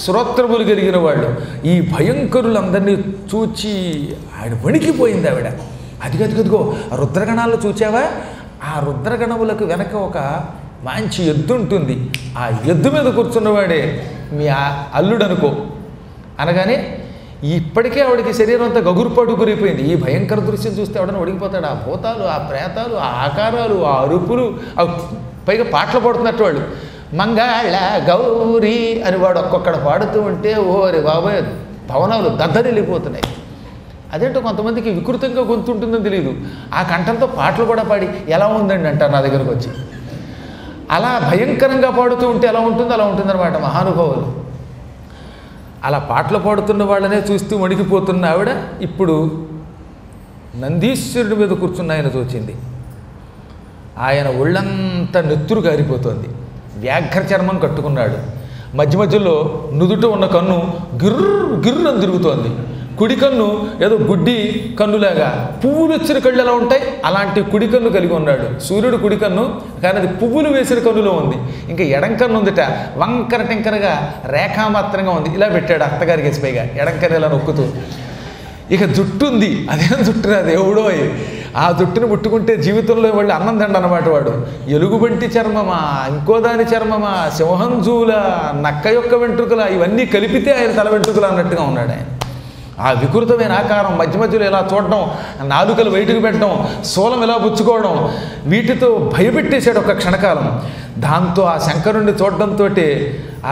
శ్రోత్రములు కలిగిన వాళ్ళు. ఈ భయంకరులందరినీ చూచి ఆయన వణికిపోయింది ఆవిడ. అదిగదిగదిగో ఆ రుద్రగణాల్లో చూచావా? ఆ రుద్రగణములకు వెనక ఒక మంచి ఎద్దు ఉంటుంది, ఆ ఎద్దు మీద కూర్చున్నవాడే మీ అల్లుడు అనుకో అనగానే ఇప్పటికే ఆవిడకి శరీరం అంతా గగురుపాటు గురిపోయింది. ఈ భయంకర దృశ్యం చూస్తే ఆవిడని ఒడిగిపోతాడు. ఆ భూతాలు, ఆ ప్రేతాలు, ఆ ఆకారాలు, ఆ అరుపులు, పైగా పాటలు పాడుతున్నట్టు వాళ్ళు మంగాళ గౌరీ అని వాడు ఒక్కొక్కడ పాడుతూ ఉంటే ఓరి బాబాయ్ భవనాలు దద్దరిల్లిపోతున్నాయి. అదేంటో కొంతమందికి వికృతంగా గొంతుంటుందని తెలియదు, ఆ కంఠంతో పాటలు కూడా పాడి ఎలా ఉందండి అంటారు నా దగ్గరకు వచ్చి. అలా భయంకరంగా పాడుతూ ఉంటే ఎలా ఉంటుందో అలా ఉంటుందన్నమాట మహానుభావులు. అలా పాటలు పాడుతున్న వాళ్ళనే చూస్తూ వణికిపోతున్న ఆవిడ ఇప్పుడు నందీశ్వరుడి మీద కూర్చున్న ఆయన తోచింది. ఆయన ఒళ్ళంతా నెత్తురు గారిపోతోంది, వ్యాఘ్ర చర్మం కట్టుకున్నాడు, మధ్య మధ్యలో నుదుట ఉన్న కన్ను గిర్రు గిర్రు అని తిరుగుతోంది. కుడి కన్ను ఏదో గుడ్డి కన్నులాగా, పువ్వులు వచ్చిన కళ్ళు ఎలా ఉంటాయి అలాంటి కుడి కన్ను కలిగి ఉన్నాడు. సూర్యుడు కుడి కన్ను కానీ అది పువ్వులు వేసిన కన్నులో ఉంది. ఇంకా ఎడం కన్ను ఉందిట, వంకర టెంకరగా రేఖామాత్రంగా ఉంది. ఇలా పెట్టాడు అత్తగారికి ఎసిపైగా ఎడంకర ఇలా నొక్కుతూ. ఇక జుట్టు ఉంది, అదేం జుట్టు రాదు ఎవడో. ఆ జుట్టును ముట్టుకుంటే జీవితంలో వాళ్ళు అన్నం దండ అన్నమాట. వాడు ఎలుగుబంటి చర్మమా, ఇంకో దాని చర్మమా, సింహంజూల, నక్క యొక్క వెంట్రుకల, ఇవన్నీ కలిపితే ఆయన తల వెంట్రుకలు అన్నట్టుగా ఉన్నాడు ఆయన. ఆ వికృతమైన ఆకారం, మధ్య మధ్యలో ఇలా చూడడం, నాలుకలు బయటకు పెట్టడం, శూలం ఇలా పుచ్చుకోవడం, వీటితో భయపెట్టేశాడు ఒక్క క్షణకాలం. దాంతో ఆ శంకరుణ్ణి చూడడంతో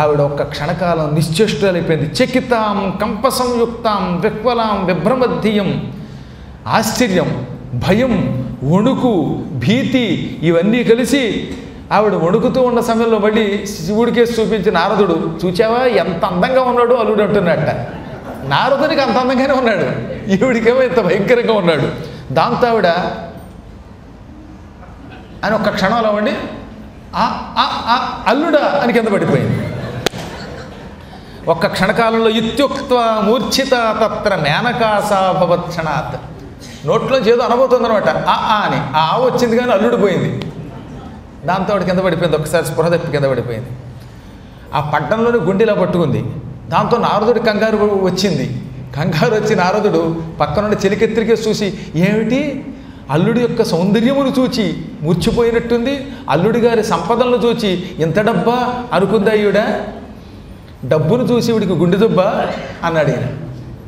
ఆవిడ ఒక్క క్షణకాలం నిశ్చేష్టులైపోయింది. చకితాం కంప సంయుక్తాం విహ్వలాం విభ్రమధ్యం. ఆశ్చర్యం, భయం, వణుకు, భీతి ఇవన్నీ కలిసి ఆవిడ వణుకుతూ ఉన్న సమయంలో మళ్ళీ శివుడికేసి చూపించి నారదుడు చూచావా ఎంత అందంగా ఉన్నాడు అల్లుడు అంటున్నట్ట. నారదునికి అంత అందంగానే ఉన్నాడు, ఈవిడికేమో ఇంత భయంకరంగా ఉన్నాడు. దాంతో ఆవిడ అని ఒక్క క్షణంలో ఉండి అల్లుడా అని కింద పడిపోయింది. ఒక్క క్షణకాలంలో ఇత్యుక్త మూర్ఛిత తత్ర మేనకాసాభవత్క్షణాత్. నోట్లో చేదో అనబోతుందనమాట అని. ఆ వచ్చింది కానీ అల్లుడు పోయింది. దాంతో ఆవిడ కింద పడిపోయింది, ఒకసారి స్పృహ తప్పి కింద పడిపోయింది. ఆ పట్టణంలోని గుండెలా పట్టుకుంది. దాంతో నారదుడి కంగారు వచ్చింది. కంగారు వచ్చి నారదుడు పక్కనుండి చెలికెత్తిరికే చూసి ఏమిటి అల్లుడి యొక్క సౌందర్యమును చూచి మూర్చిపోయినట్టుంది, అల్లుడి గారి సంపదలను చూచి ఇంత డబ్బా అనుకుందా ఈవిడ, డబ్బును చూసి ఈవిడికి గుండె దుబ్బా అన్నాడు ఈయన.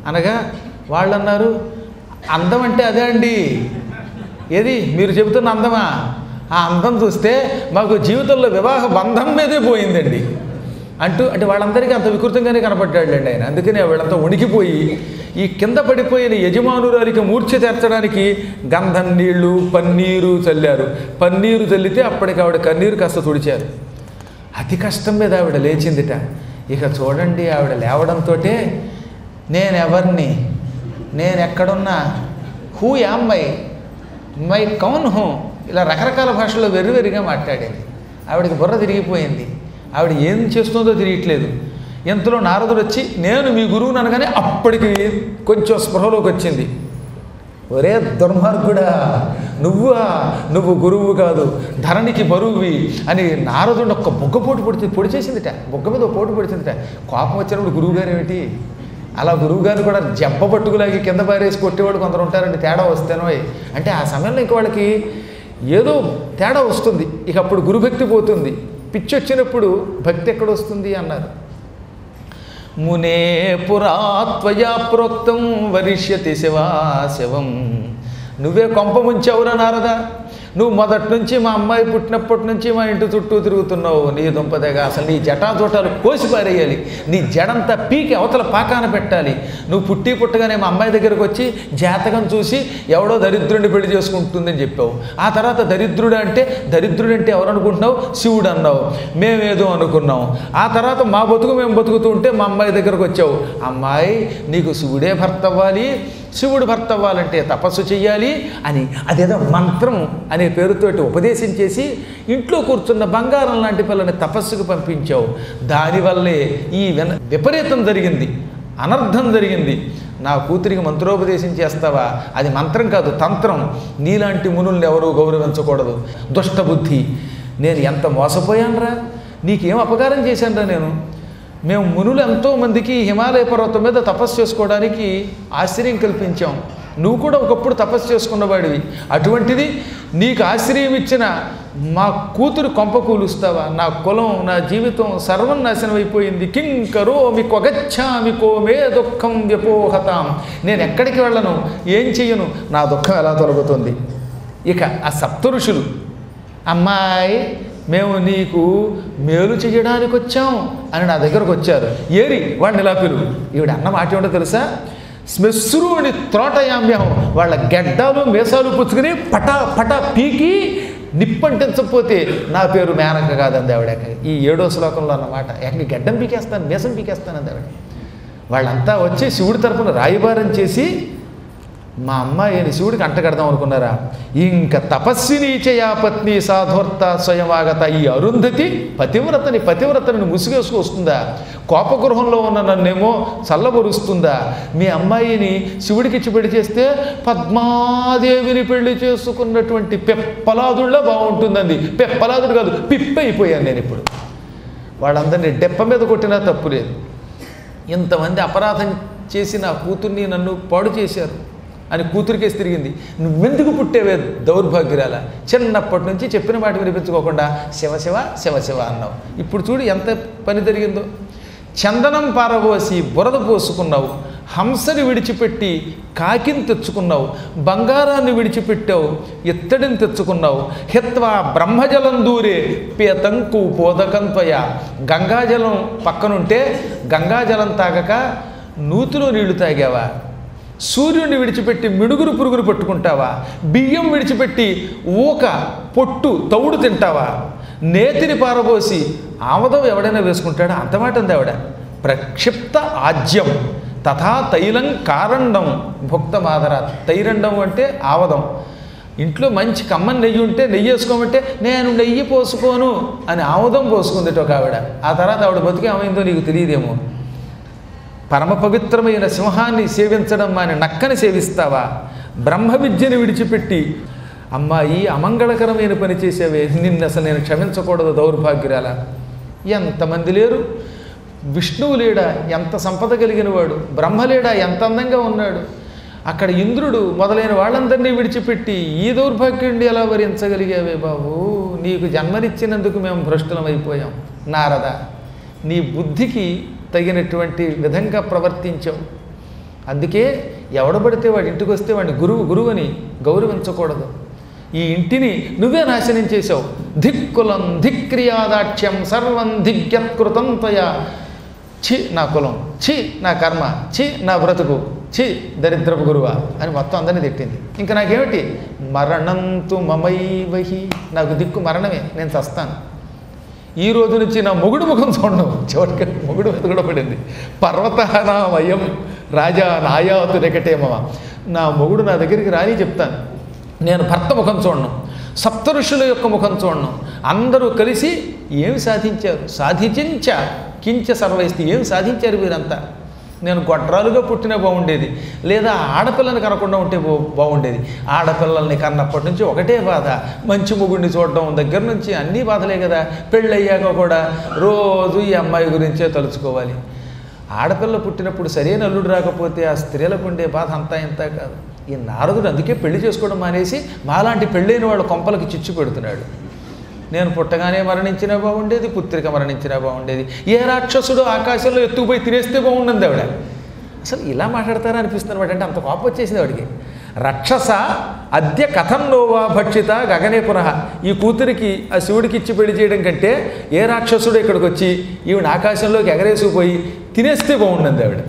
అనగా వాళ్ళు అన్నారు అందం అంటే అదే అండి, ఏది మీరు చెబుతున్న అందమా, ఆ అందం చూస్తే మాకు జీవితంలో వివాహ బంధం మీదే పోయిందండి అంటూ. అంటే వాళ్ళందరికీ అంత వికృతంగానే కనపడ్డాడులేండి ఆయన. అందుకని వీళ్ళంతా వణికిపోయి ఈ కింద పడిపోయిన యజమానురాలికి మూర్ఛ తెరచడానికి గంధం నీళ్లు పన్నీరు చల్లారు. పన్నీరు చల్లితే అప్పటికి ఆవిడ కన్నీరు కాస్త తుడిచారు. అతి కష్టం మీద ఆవిడ లేచిందిట. ఇక చూడండి ఆవిడ లేవడంతో నేనెవరిని, నేనెక్కడున్నా, హూ యామ్ మై కౌన్ హూ, ఇలా రకరకాల భాషల్లో వెర్రివెరిగా మాట్లాడేది. ఆవిడకి బుర్ర తిరిగిపోయింది. ఆవిడ ఏం చేస్తుందో తెలియట్లేదు. ఎంతలో నారదుడు వచ్చి నేను మీ గురువుని అనగానే అప్పటికి కొంచెం స్పృహలోకి వచ్చింది. ఒరే దుర్మార్గుడా, నువ్వు గురువు కాదు, ధరణికి బరువువి అని నారదుడు ఒక్క బొగ్గపోటు పొడిచేసిందిట, బొగ్గ మీద పోటు పొడిచిందిట. కోపం వచ్చినప్పుడు గురువు గారు ఏమిటి, అలా గురువుగారిని కూడా జబ్బ పట్టుకులాగి కింద పారేసి కొట్టేవాడు కొందరు ఉంటారండి, తేడా వస్తేనో. అంటే ఆ సమయంలో ఇంక వాళ్ళకి ఏదో తేడా వస్తుంది, ఇక అప్పుడు గురుభక్తి పోతుంది. పిచ్చి వచ్చినప్పుడు భక్తి ఎక్కడ వస్తుంది అన్నారు. మునే పురాత్వయా ప్రోక్తం వరిష్యతి శివా శివం. నువ్వే కొంప ముంచావురా నారదా, నువ్వు మొదటి నుంచి మా అమ్మాయి పుట్టినప్పటి నుంచి మా ఇంటి చుట్టూ తిరుగుతున్నావు. నీ దుంపదేగా అసలు నీ జటాజోటాలు కోసి పారేయాలి, నీ జడంతా పీకి అవతల పాకాన పెట్టాలి. నువ్వు పుట్టగానే మా అమ్మాయి దగ్గరకు వచ్చి జాతకం చూసి ఎవడో దరిద్రుడిని పెళ్లి చేసుకుంటుందని చెప్పావు. ఆ తర్వాత దరిద్రుడు అంటే ఎవరు అనుకుంటున్నావు, శివుడు అన్నావు. మేమేదో అనుకున్నాం. ఆ తర్వాత మా బతుకు మేము బతుకుతూ ఉంటే మా అమ్మాయి దగ్గరకు వచ్చావు. అమ్మాయి నీకు శివుడే భర్త అవ్వాలి, శివుడు భర్త అవ్వాలంటే తపస్సు చెయ్యాలి అని అదేదో మంత్రం అనే పేరుతోటి ఉపదేశం చేసి ఇంట్లో కూర్చున్న బంగారం లాంటి పిల్లని తపస్సుకు పంపించావు. దానివల్లే ఈ విపరీతం జరిగింది, అనర్థం జరిగింది. నా కూతురికి మంత్రోపదేశం చేస్తావా, అది మంత్రం కాదు తంత్రం. నీలాంటి మునుల్ని ఎవరూ గౌరవించకూడదు, దుష్టబుద్ధి. నేను ఎంత మోసపోయానురా, నీకేం అపకారం చేశానురా నేను. మేము మునులు ఎంతోమందికి హిమాలయ పర్వతం మీద తపస్సు చేసుకోవడానికి ఆశ్రయం కల్పించాం. నువ్వు కూడా ఒకప్పుడు తపస్సు చేసుకున్నవాడివి. అటువంటిది నీకు ఆశ్రయం ఇచ్చిన మా కూతురు కొంప కూలుస్తావా? నా కులం, నా జీవితం సర్వం నాశనం అయిపోయింది. కింకరోమి కొగచ్చామి కోమే దుఃఖం వ్యపోహతాం. నేను ఎక్కడికి వెళ్ళను, ఏం చెయ్యను, నా దుఃఖం ఎలా తొలగుతుంది. ఇక ఆ సప్తఋషులు, అమ్మాయి మేము నీకు మేలు చేయడానికి వచ్చాం అని నా దగ్గరకు వచ్చారు. ఏరి వాడిని ఇలా పిలువు. ఈవిడ అన్న మాట ఏమిటో తెలుసా, శ్మశ్రుని త్రోటయామ్యం. వాళ్ళ గెడ్డాలు మేసాలు పుచ్చుకుని పటా పటా పీకి నిప్పంటించకపోతే నా పేరు మేనక కాదంది ఆవిడ. ఈ 7వ శ్లోకంలో అన్నమాట. ఏకంగా గెడ్డం పీకేస్తాను, మేసం పీకేస్తానంది ఆవిడ. వాళ్ళంతా వచ్చి శివుడి తరపున రాయబారం చేసి మా అమ్మాయిని శివుడికి అంటగడదాం అనుకున్నారా? ఇంకా తపస్విని చయా పత్ని సాధోర్త స్వయమాగత. ఈ అరుంధతి పతివ్రతని ముసుగేసుకు వస్తుందా? కోపగృహంలో ఉన్న నన్నేమో చల్లబరుస్తుందా? మీ అమ్మాయిని శివుడికి ఇచ్చి పెళ్లి చేస్తే పద్మాదేవిని పెళ్లి చేసుకున్నటువంటి పెప్పలాదుళ్ళ బాగుంటుందండి. పెప్పలాదుడు కాదు, పిప్ప అయిపోయాను నేను ఇప్పుడు. వాళ్ళందరినీ డెప్ప మీద కొట్టినా తప్పు లేదు. ఇంతమంది అపరాధం చేసి నా కూతుర్ని నన్ను పాడు చేశారు అని కూతురికేసి తిరిగింది. నువ్వెందుకు పుట్టేవే దౌర్భాగ్యురాల, చిన్నప్పటి నుంచి చెప్పిన మాట వినిపించుకోకుండా శివ శివ శివ శివ అన్నావు. ఇప్పుడు చూడు ఎంత పని జరిగిందో. చందనం పారబోసి బురద పోసుకున్నావు, హంసని విడిచిపెట్టి కాకిని తెచ్చుకున్నావు, బంగారాన్ని విడిచిపెట్టావు, ఇత్తడిని తెచ్చుకున్నావు. హిత్వా బ్రహ్మజలం దూరే పీతంకు పోదకంత్వయ. గంగాజలం పక్కనుంటే గంగాజలం తాగక నూతిలో నీళ్లు తాగావా? సూర్యుడిని విడిచిపెట్టి మిడుగురు పురుగురు పట్టుకుంటావా? బియ్యం విడిచిపెట్టి ఊక పొట్టు తౌడు తింటావా? నేతిని పారబోసి ఆమదం ఎవడైనా వేసుకుంటాడా? అంతమాట ఉంది ఆవిడ. ప్రక్షిప్త ఆజ్యం తథా తైలం కారండం భుక్తమాదర. తైరండం అంటే ఆవదం. ఇంట్లో మంచి కమ్మని నెయ్యి ఉంటే నెయ్యి వేసుకోమంటే నేను నెయ్యి పోసుకోను అని ఆముదం పోసుకుంది ఒక ఆవిడ. ఆ తర్వాత ఆవిడ బతికి ఏమైందో నీకు తెలియదేమో. పరమ పవిత్రమైన సింహాన్ని సేవించడం మాని నక్కని సేవిస్తావా? బ్రహ్మ విద్యను విడిచిపెట్టి అమ్మాయి అమంగళకరమైన పని చేసేవే, నిన్ను అసలు నేను క్షమించకూడదు దౌర్భాగ్యురాల. ఎంతమంది లేరు, విష్ణువు లేడా ఎంత సంపద కలిగిన వాడు, బ్రహ్మ లేడా ఎంత అందంగా ఉన్నాడు. అక్కడ ఇంద్రుడు మొదలైన వాళ్ళందరినీ విడిచిపెట్టి ఈ దౌర్భాగ్యుడిని ఎలా వరించగలిగావే బాబు? నీకు జన్మనిచ్చినందుకు మేము భ్రష్టులమైపోయాం. నారద, నీ బుద్ధికి తగినటువంటి విధంగా ప్రవర్తించావు. అందుకే ఎవడబడితే వాడి ఇంటికి వస్తే వాడిని గురువు అని గౌరవించకూడదు. ఈ ఇంటిని నువ్వే నాశనం చేశావు. ధిక్కులం ధిక్రియాదాక్ష్యం సర్వం ధిగ్యత్కృతం త్వయా. ఛీ నా కులం, ఛీ నా కర్మ, ఛీ నా బ్రతుకు, ఛీ దరిద్రపు గురువా అని మొత్తం అందరినీ తిట్టింది. ఇంకా నాకేమిటి? మరణంతు మమైవహి. నాకు దిక్కు మరణమే, నేను చస్తాను. ఈ రోజు నుంచి నా మొగుడు ముఖం చూడడం. చివరికి మొగుడు మీద కూడా పడింది. పర్వతనామయం రాజా నాయాతు నికటేమవ. నా మొగుడు నా దగ్గరికి రాని చెప్తాను. నేను భర్త ముఖం చూడను, సప్త ఋషుల యొక్క ముఖం చూడను. అందరూ కలిసి ఏమి సాధించారు? సాధించ కించ సర్వైస్తే. ఏమి సాధించారు వీరంతా? నేను గొడ్రాలుగా పుట్టినా బాగుండేది, లేదా ఆడపిల్లని కనకుండా ఉంటే బాగుండేది. ఆడపిల్లల్ని కన్నప్పటి నుంచి ఒకటే బాధ, మంచి మొగుడిని చూడడం దగ్గర నుంచి అన్నీ బాధలే కదా. పెళ్ళయ్యాక కూడా రోజు ఈ అమ్మాయి గురించే తలుచుకోవాలి. ఆడపిల్ల పుట్టినప్పుడు సరైన అల్లుడు రాకపోతే ఆ స్త్రీలకు ఉండే బాధ అంతా ఇంత కాదు. ఈ నారదుడు అందుకే పెళ్లి చేసుకోవడం మానేసి మాలాంటి పెళ్ళైన వాళ్ళ కొంపలకి చిచ్చు పెడుతున్నాడు. నేను పుట్టగానే మరణించినా బాగుండేది, పుత్రిక మరణించినా బాగుండేది, ఏ రాక్షసుడు ఆకాశంలో ఎత్తుకుపోయి తినేస్తే బాగుండింది ఆవిడ. అసలు ఇలా మాట్లాడతారా అనిపిస్తుంది అనమాట. అంటే అంత కోపం వచ్చేసింది ఆవిడికి. రక్షస అద్య కథం నోవా భక్షిత గగనే పునః. ఈ కూతురికి ఆ శివుడికి ఇచ్చి పెళ్లి చేయడం కంటే ఏ రాక్షసుడు ఇక్కడికి వచ్చి ఈవిడ ఆకాశంలోకి ఎగరేసుకుపోయి తినేస్తే బాగుండింది ఆవిడ.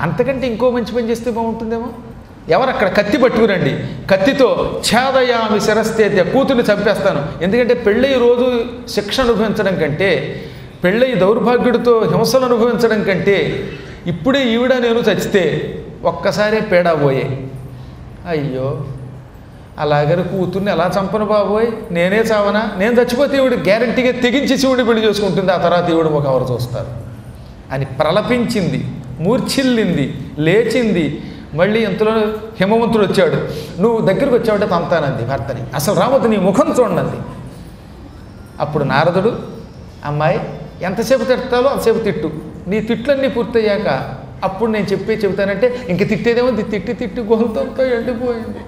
అంతకంటే ఇంకో మంచి పని చేస్తే బాగుంటుందేమో. ఎవరు అక్కడ కత్తి పట్టుకురండి, కత్తితో ఛేదయామి శిరస్థేత్య, కూతుర్ని చంపేస్తాను. ఎందుకంటే పెళ్ళయి రోజు శిక్ష అనుభవించడం కంటే, పెళ్ళయి దౌర్భాగ్యుడితో హింసలు అనుభవించడం కంటే ఇప్పుడే ఈవిడ నేను చచ్చితే ఒక్కసారే పేడా పోయే. అయ్యో అలాగని కూతుర్ని ఎలా చంపను బాబోయ్, నేనే చావనా, నేను చచ్చిపోతే ఈవిడ గ్యారంటీగా తెగించి శివుడిని పెళ్లి చేసుకుంటుంది, ఆ తర్వాత ఈవిడ ఒక ఎవరు చూస్తారు అని ప్రలపించింది, మూర్ఛిల్లింది, లేచింది. మళ్ళీ ఎంతలో హిమవంతుడు వచ్చాడు. నువ్వు దగ్గరకు వచ్చావంటే తంతానంది భర్తని. అసలు రావద్దు, నీ ముఖం చూడండి. అప్పుడు నారదుడు, అమ్మాయి ఎంతసేపు తిడతాలో అంతసేపు తిట్టు, నీ తిట్లన్నీ పూర్తయ్యాక అప్పుడు నేను చెబుతానంటే ఇంక తిట్టేదేమో తిట్టి తిట్టి గొంతంతో ఎండిపోయింది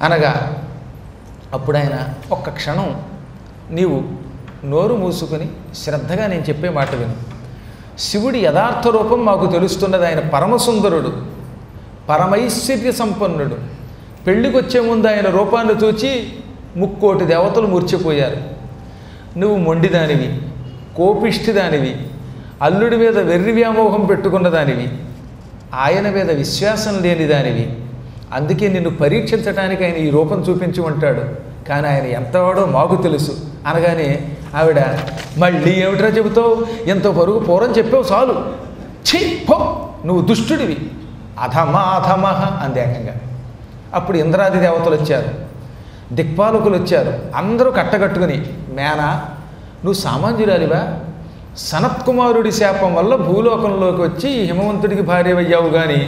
అనగా, అప్పుడు ఆయన ఒక్క క్షణం నీవు నోరు మూసుకొని శ్రద్ధగా నేను చెప్పే మాట విను. శివుడి యథార్థ రూపం మాకు తెలుస్తున్నది. ఆయన పరమసుందరుడు, పరమైశ్వర్య సంపన్నుడు. పెళ్ళికి వచ్చే ముందు ఆయన రూపాన్ని చూచి 3,000,000 దేవతలు మూర్చిపోయారు. నువ్వు మొండిదానివి, కోపిష్టిదానివి, అల్లుడి మీద వెర్రి వ్యామోహం పెట్టుకున్న దానివి, ఆయన మీద విశ్వాసం లేని దానివి. అందుకే నిన్ను పరీక్షించడానికి ఆయన ఈ రూపం చూపించి ఉంటాడు. కానీ ఆయన ఎంతవాడో మాకు తెలుసు అనగానే ఆవిడ, మళ్ళీ ఏమిట్రా చెబుతావు, ఎంతో పరుగు పూర్వం చెప్పావు చాలు, ఛీ పో, నువ్వు దుష్టుడివి, అధమాధమహ అంది ఏకంగా. అప్పుడు ఇంద్రాది దేవతలు వచ్చారు, దిక్పాలకులు వచ్చారు. అందరూ కట్టగట్టుకుని, మేనా నువ్వు సామాన్యురాలివా, సనత్కుమారుడి శాపం వల్ల భూలోకంలోకి వచ్చి హిమవంతుడికి భార్యవయ్యావు, కానీ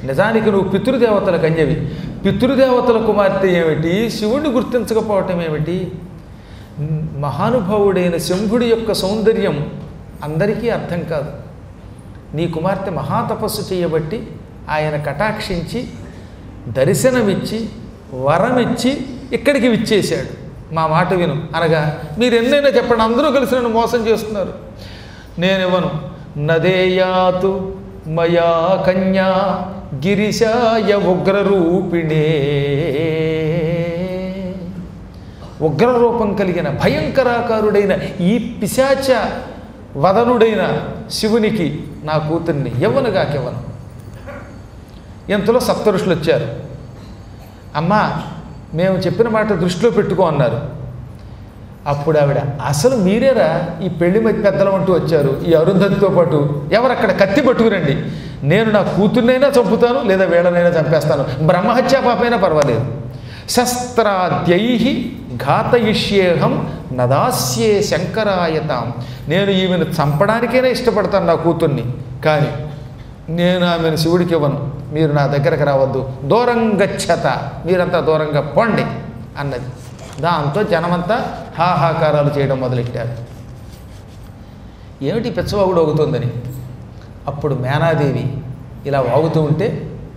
నిజానికి నువ్వు పితృదేవతల కన్యవి. పితృదేవతల కుమార్తె ఏమిటి, శివుడిని గుర్తించకపోవటం ఏమిటి? మహానుభావుడైన శంభుడి యొక్క సౌందర్యం అందరికీ అర్థం కాదు. నీ కుమార్తె మహాతపస్సు చేయబట్టి ఆయన కటాక్షించి దర్శనమిచ్చి వరమిచ్చి ఇక్కడికి విచ్చేశాడు. మా మాట విను అనగా, మీరు ఎన్నైనా చెప్పండి, అందరూ కలిసి నన్ను మోసం చేస్తున్నారు, నేనివ్వను. నదేయాతు మయా కన్యా గిరిశాయ ఉగ్రరూపిణే. ఉగ్రరూపం కలిగిన భయంకరాకారుడైన ఈ పిశాచ వదనుడైన శివునికి నా కూతుర్ని యవ్వనుగాకెవ్వను. ఎంతలో సప్తఋషులు వచ్చారు. అమ్మా మేము చెప్పిన మాట దృష్టిలో పెట్టుకో అన్నారు. అప్పుడు ఆవిడ, అసలు మీరేరా ఈ పెళ్లి పెద్దలు అంటూ వచ్చారు, ఈ అరుంధతితో పాటు ఎవరక్కడ కత్తి పట్టుకురండి, నేను నా కూతుర్నైనా చంపుతాను, లేదా వీళ్ళనైనా చంపేస్తాను, బ్రహ్మహత్యా పాపైనా పర్వాలేదు. శస్త్రాద్యై ఘాతయిష్యేహం నదాస్యే శంకరాయతాం. నేను ఈమెను చంపడానికైనా ఇష్టపడతాను నా కూతుర్ని, కానీ నేను ఆమెను శివుడికి ఇవ్వను, మీరు నా దగ్గరకు రావద్దు, దూరంగచ్చత, మీరంతా దూరంగా పోండి అన్నది. దాంతో జనమంతా హాహాకారాలు చేయడం మొదలెట్టారు. ఏమిటి పిచ్చవాగుడు అవుతుందని. అప్పుడు మేనాదేవి ఇలా వాగుతూ ఉంటే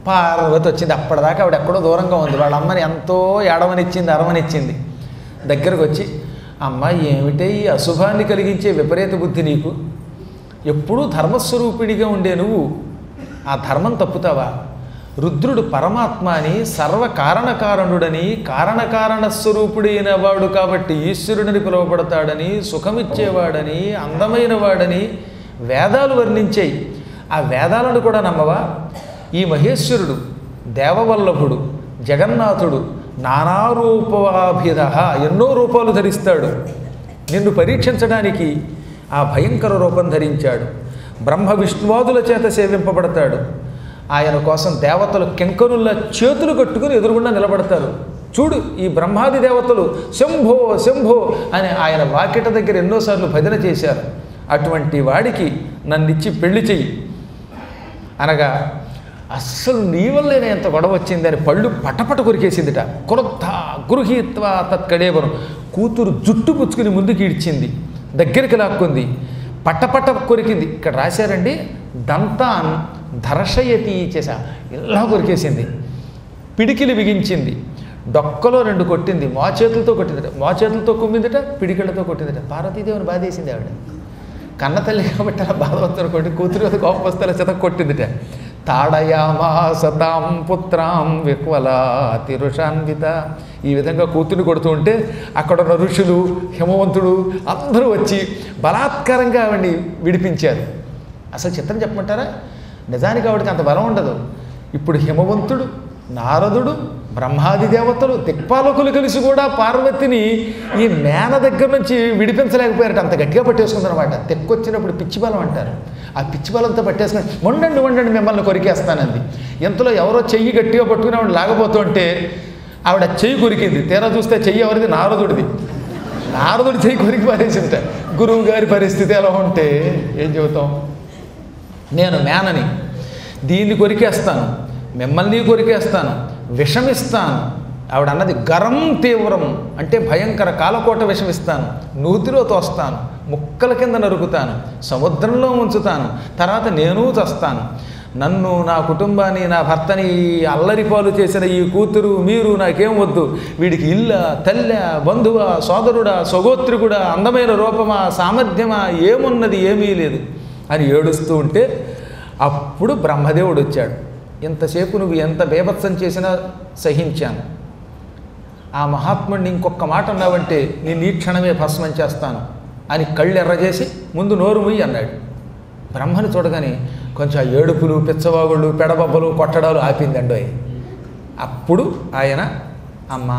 పార్వతి వచ్చింది. అప్పటిదాకా ఆవిడ ఎక్కడో దూరంగా ఉంది. వాళ్ళ అమ్మని ఎంతో ఏడవనిచ్చింది, అరవనిచ్చింది. దగ్గరకు వచ్చి, అమ్మ ఏమిటే ఈ అశుభాన్ని కలిగించే విపరీత బుద్ధి నీకు, ఎప్పుడూ ధర్మస్వరూపిడిగా ఉండే నువ్వు ఆ ధర్మం తప్పుతావా? రుద్రుడు పరమాత్మ అని, సర్వకారణకారణుడని, కారణకారణస్వరూపుడైన వాడు కాబట్టి ఈశ్వరుడిని పిలువబడతాడని, సుఖమిచ్చేవాడని, అందమైన వాడని వేదాలు వర్ణించాయి. ఆ వేదాలను కూడా నమ్మవా? ఈ మహేశ్వరుడు దేవవల్లభుడు, జగన్నాథుడు, నానారూపాభిధ, ఎన్నో రూపాలు ధరిస్తాడు. నిన్ను పరీక్షించడానికి ఆ భయంకర రూపం ధరించాడు. బ్రహ్మ విష్ణువాదుల చేత సేవింపబడతాడు. ఆయన కోసం దేవతలు కింకరుల చేతులు కట్టుకుని ఎదురుగుండా నిలబడతారు. చూడు, ఈ బ్రహ్మాది దేవతలు శంభో శంభో అని ఆయన వాకిట దగ్గర ఎన్నోసార్లు భజన చేశారు. అటువంటి వాడికి నన్నిచ్చి పెళ్లి చెయ్యి అనగా, అస్సలు నీ వల్లేనే ఎంత గొడవ వచ్చింది అని పళ్ళు పటపట కొరికేసిందిట. క్రొద్ధ గృహీత్వ తత్కడేవరం, కూతురు జుట్టు పుచ్చుకుని ముందుకు ఈడ్చింది, దగ్గరికి లాక్కుంది, పట్టపట్ట కొరికింది. ఇక్కడ రాశారండి, దంతాన్ ధర్షయతి చేసా, ఇలా కొరికేసింది. పిడికిలి బిగించింది, డొక్కలో 2 కొట్టింది, మోచేతులతో కొట్టిందట, మోచేతులతో కుమ్మిందట, పిడికిళ్ళతో కొట్టిందట. పార్వతీదేవిని బాధేసింది ఆవిడ. కన్న తల్లి కాబట్టి అలా బాధపడుతున్న కొట్టి కూతురు మీద కోపం వస్తే చెత కొట్టిందిట. తాడయామా సతాం పుత్రాం విహ్వలాతిరుషాన్విత. ఈ విధంగా కూతుర్ని కొడుతూ ఉంటే అక్కడ ఉన్న ఋషులు, హిమవంతుడు అందరూ వచ్చి బలాత్కారంగా ఆవిడ్ని విడిపించారు. అసలు చిత్రం చెప్పమంటారా, నిజానికి ఆవిడకి అంత బలం ఉండదు. ఇప్పుడు హిమవంతుడు, నారదుడు, బ్రహ్మాది దేవతలు, దిక్పాలకులు కలిసి కూడా పార్వతిని ఈ మేన దగ్గర నుంచి విడిపించలేకపోయారట. అంత గట్టిగా పట్టేసుకుందనమాట. తెక్కొచ్చినప్పుడు పిచ్చి బలం అంటారు. ఆ పిచ్చి బలంతో పట్టేసుకుని వండండి మిమ్మల్ని కొరికేస్తానంది. ఇంతలో ఎవరో చెయ్యి గట్టిగా పట్టుకుని ఆవిడ లాగబోతుంటే ఆవిడ చెయ్యి కొరికింది. తీరా చూస్తే చెయ్యి ఎవరిది? నారదుడిది. నారదుడి చెయ్యి కొరికి పారేసింట. గురువు గారి పరిస్థితి ఎలా ఉంటే ఏం చెబుతాం? నేను మేనని, దీన్ని కొరికేస్తాను, మిమ్మల్ని కొరికేస్తాను, విషమిస్తాను. ఆవిడ అన్నది గరం తీవ్రం అంటే భయంకర కాలకోట విషమిస్తాను, నూతిలో తోస్తాను, ముక్కల కింద నరుకుతాను, సముద్రంలో ఉంచుతాను, తర్వాత నేను చస్తాను. నన్ను, నా కుటుంబాన్ని, నా భర్తని అల్లరిపాలు చేసిన ఈ కూతురు మీరు నాకేం వద్దు. వీడికి ఇల్ల, తల్లె, బంధువా, సోదరుడా, సగోత్రికుడా, అందమైన రూపమా, సామర్థ్యమా, ఏమున్నది ఏమీ లేదు అని ఏడుస్తూ ఉంటే అప్పుడు బ్రహ్మదేవుడు వచ్చాడు. ఇంతసేపు నువ్వు ఎంత బేభత్సం చేసినా సహించాను. ఆ మహాత్ముడిని ఇంకొక మాట అన్నావంటే నేను ఈ క్షణమే భస్మం చేస్తాను అని కళ్ళు ఎర్రజేసి ముందు నోరు ముయ్యి అన్నాడు. బ్రహ్మను చూడగానే కొంచెం ఆ ఏడుపులు, పిచ్చవాగుళ్ళు, పెడబబ్బలు, కొట్టడాలు ఆపిందండోయ్. అప్పుడు ఆయన, అమ్మ,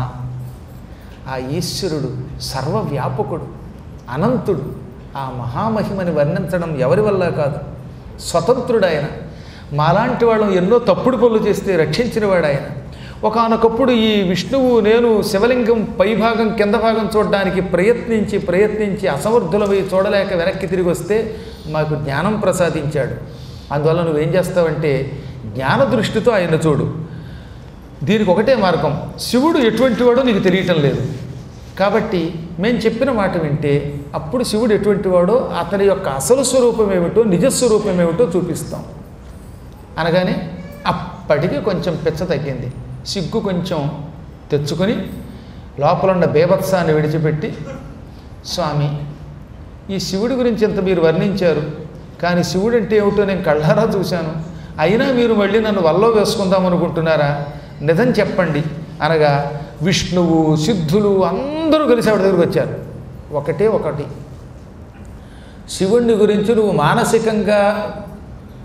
ఆ ఈశ్వరుడు సర్వవ్యాపకుడు, అనంతుడు, ఆ మహామహిమని వర్ణించడం ఎవరి వల్ల కాదు, స్వతంత్రుడు ఆయన. మాలాంటి వాళ్ళం ఎన్నో తప్పుడు పనులు చేస్తే రక్షించినవాడు ఆయన. ఒకానొకప్పుడు ఈ విష్ణువు నేను శివలింగం పైభాగం కింద భాగం చూడడానికి ప్రయత్నించి అసమర్థులమై చూడలేక వెనక్కి తిరిగి వస్తే మాకు జ్ఞానం ప్రసాదించాడు. అందువల్ల నువ్వేం చేస్తావంటే జ్ఞాన దృష్టితో ఆయన చూడు. దీనికి ఒకటే మార్గం, శివుడు ఎటువంటి వాడో నీకు తెలియటం లేదు కాబట్టి మేము చెప్పిన మాట వింటే అప్పుడు శివుడు ఎటువంటి వాడో, అతని యొక్క అసలు స్వరూపం ఏమిటో, నిజస్వరూపం ఏమిటో చూపిస్తాం అనగానే అప్పటికి కొంచెం పిచ్చ తగ్గింది. సిగ్గు కొంచెం తెచ్చుకొని లోపల ఉన్న బేభత్సాన్ని విడిచిపెట్టి, స్వామి, ఈ శివుడి గురించి ఇంత మీరు వర్ణించారు, కానీ శివుడు అంటే ఏమిటో నేను కళ్ళారా చూశాను, అయినా మీరు మళ్ళీ నన్ను వల్లో వేసుకుందాం అనుకుంటున్నారా? నిజం చెప్పండి అనగా విష్ణువు, సిద్ధులు అందరూ కలిసి ఆవిడ దగ్గరికి వచ్చారు. ఒకటి శివుణ్ణి గురించి నువ్వు మానసికంగా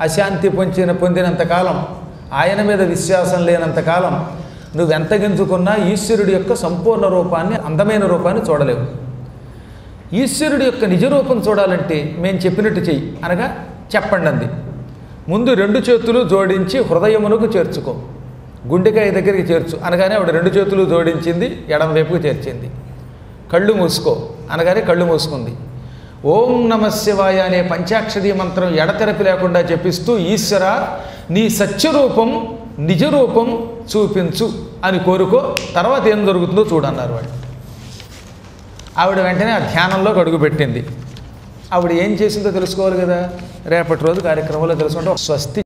అశాంతి పొందినంతకాలం, ఆయన మీద విశ్వాసం లేనంతకాలం నువ్వెంత గెంతుకున్నా ఈశ్వరుడి యొక్క సంపూర్ణ రూపాన్ని, అందమైన రూపాన్ని చూడలేవు. ఈశ్వరుడి యొక్క నిజరూపం చూడాలంటే మేము చెప్పినట్టు చెయ్యి అనగా చెప్పండి అంది. ముందు 2 చేతులు జోడించి హృదయమునకు చేర్చుకో, గుండెకాయ దగ్గరికి చేర్చు అనగానే ఆవిడ 2 చేతులు జోడించింది, ఎడమ వైపుకు చేర్చింది. కళ్ళు మూసుకో అనగానే కళ్ళు మూసుకుంది. ఓం నమ శివాయ అనే పంచాక్షరీ మంత్రం ఎడతెరపి లేకుండా చెప్పిస్తూ, ఈశ్వర నీ సత్యరూపం, నిజరూపం చూపించు అని కోరుకో, తర్వాత ఏం జరుగుతుందో చూడన్నారు వాళ్ళు. ఆవిడ వెంటనే ఆ ధ్యానంలోకి అడుగుపెట్టింది. ఆవిడ ఏం చేసిందో తెలుసుకోవాలి కదా, రేపటి రోజు కార్యక్రమంలో తెలుసుకుంటే స్వస్తి.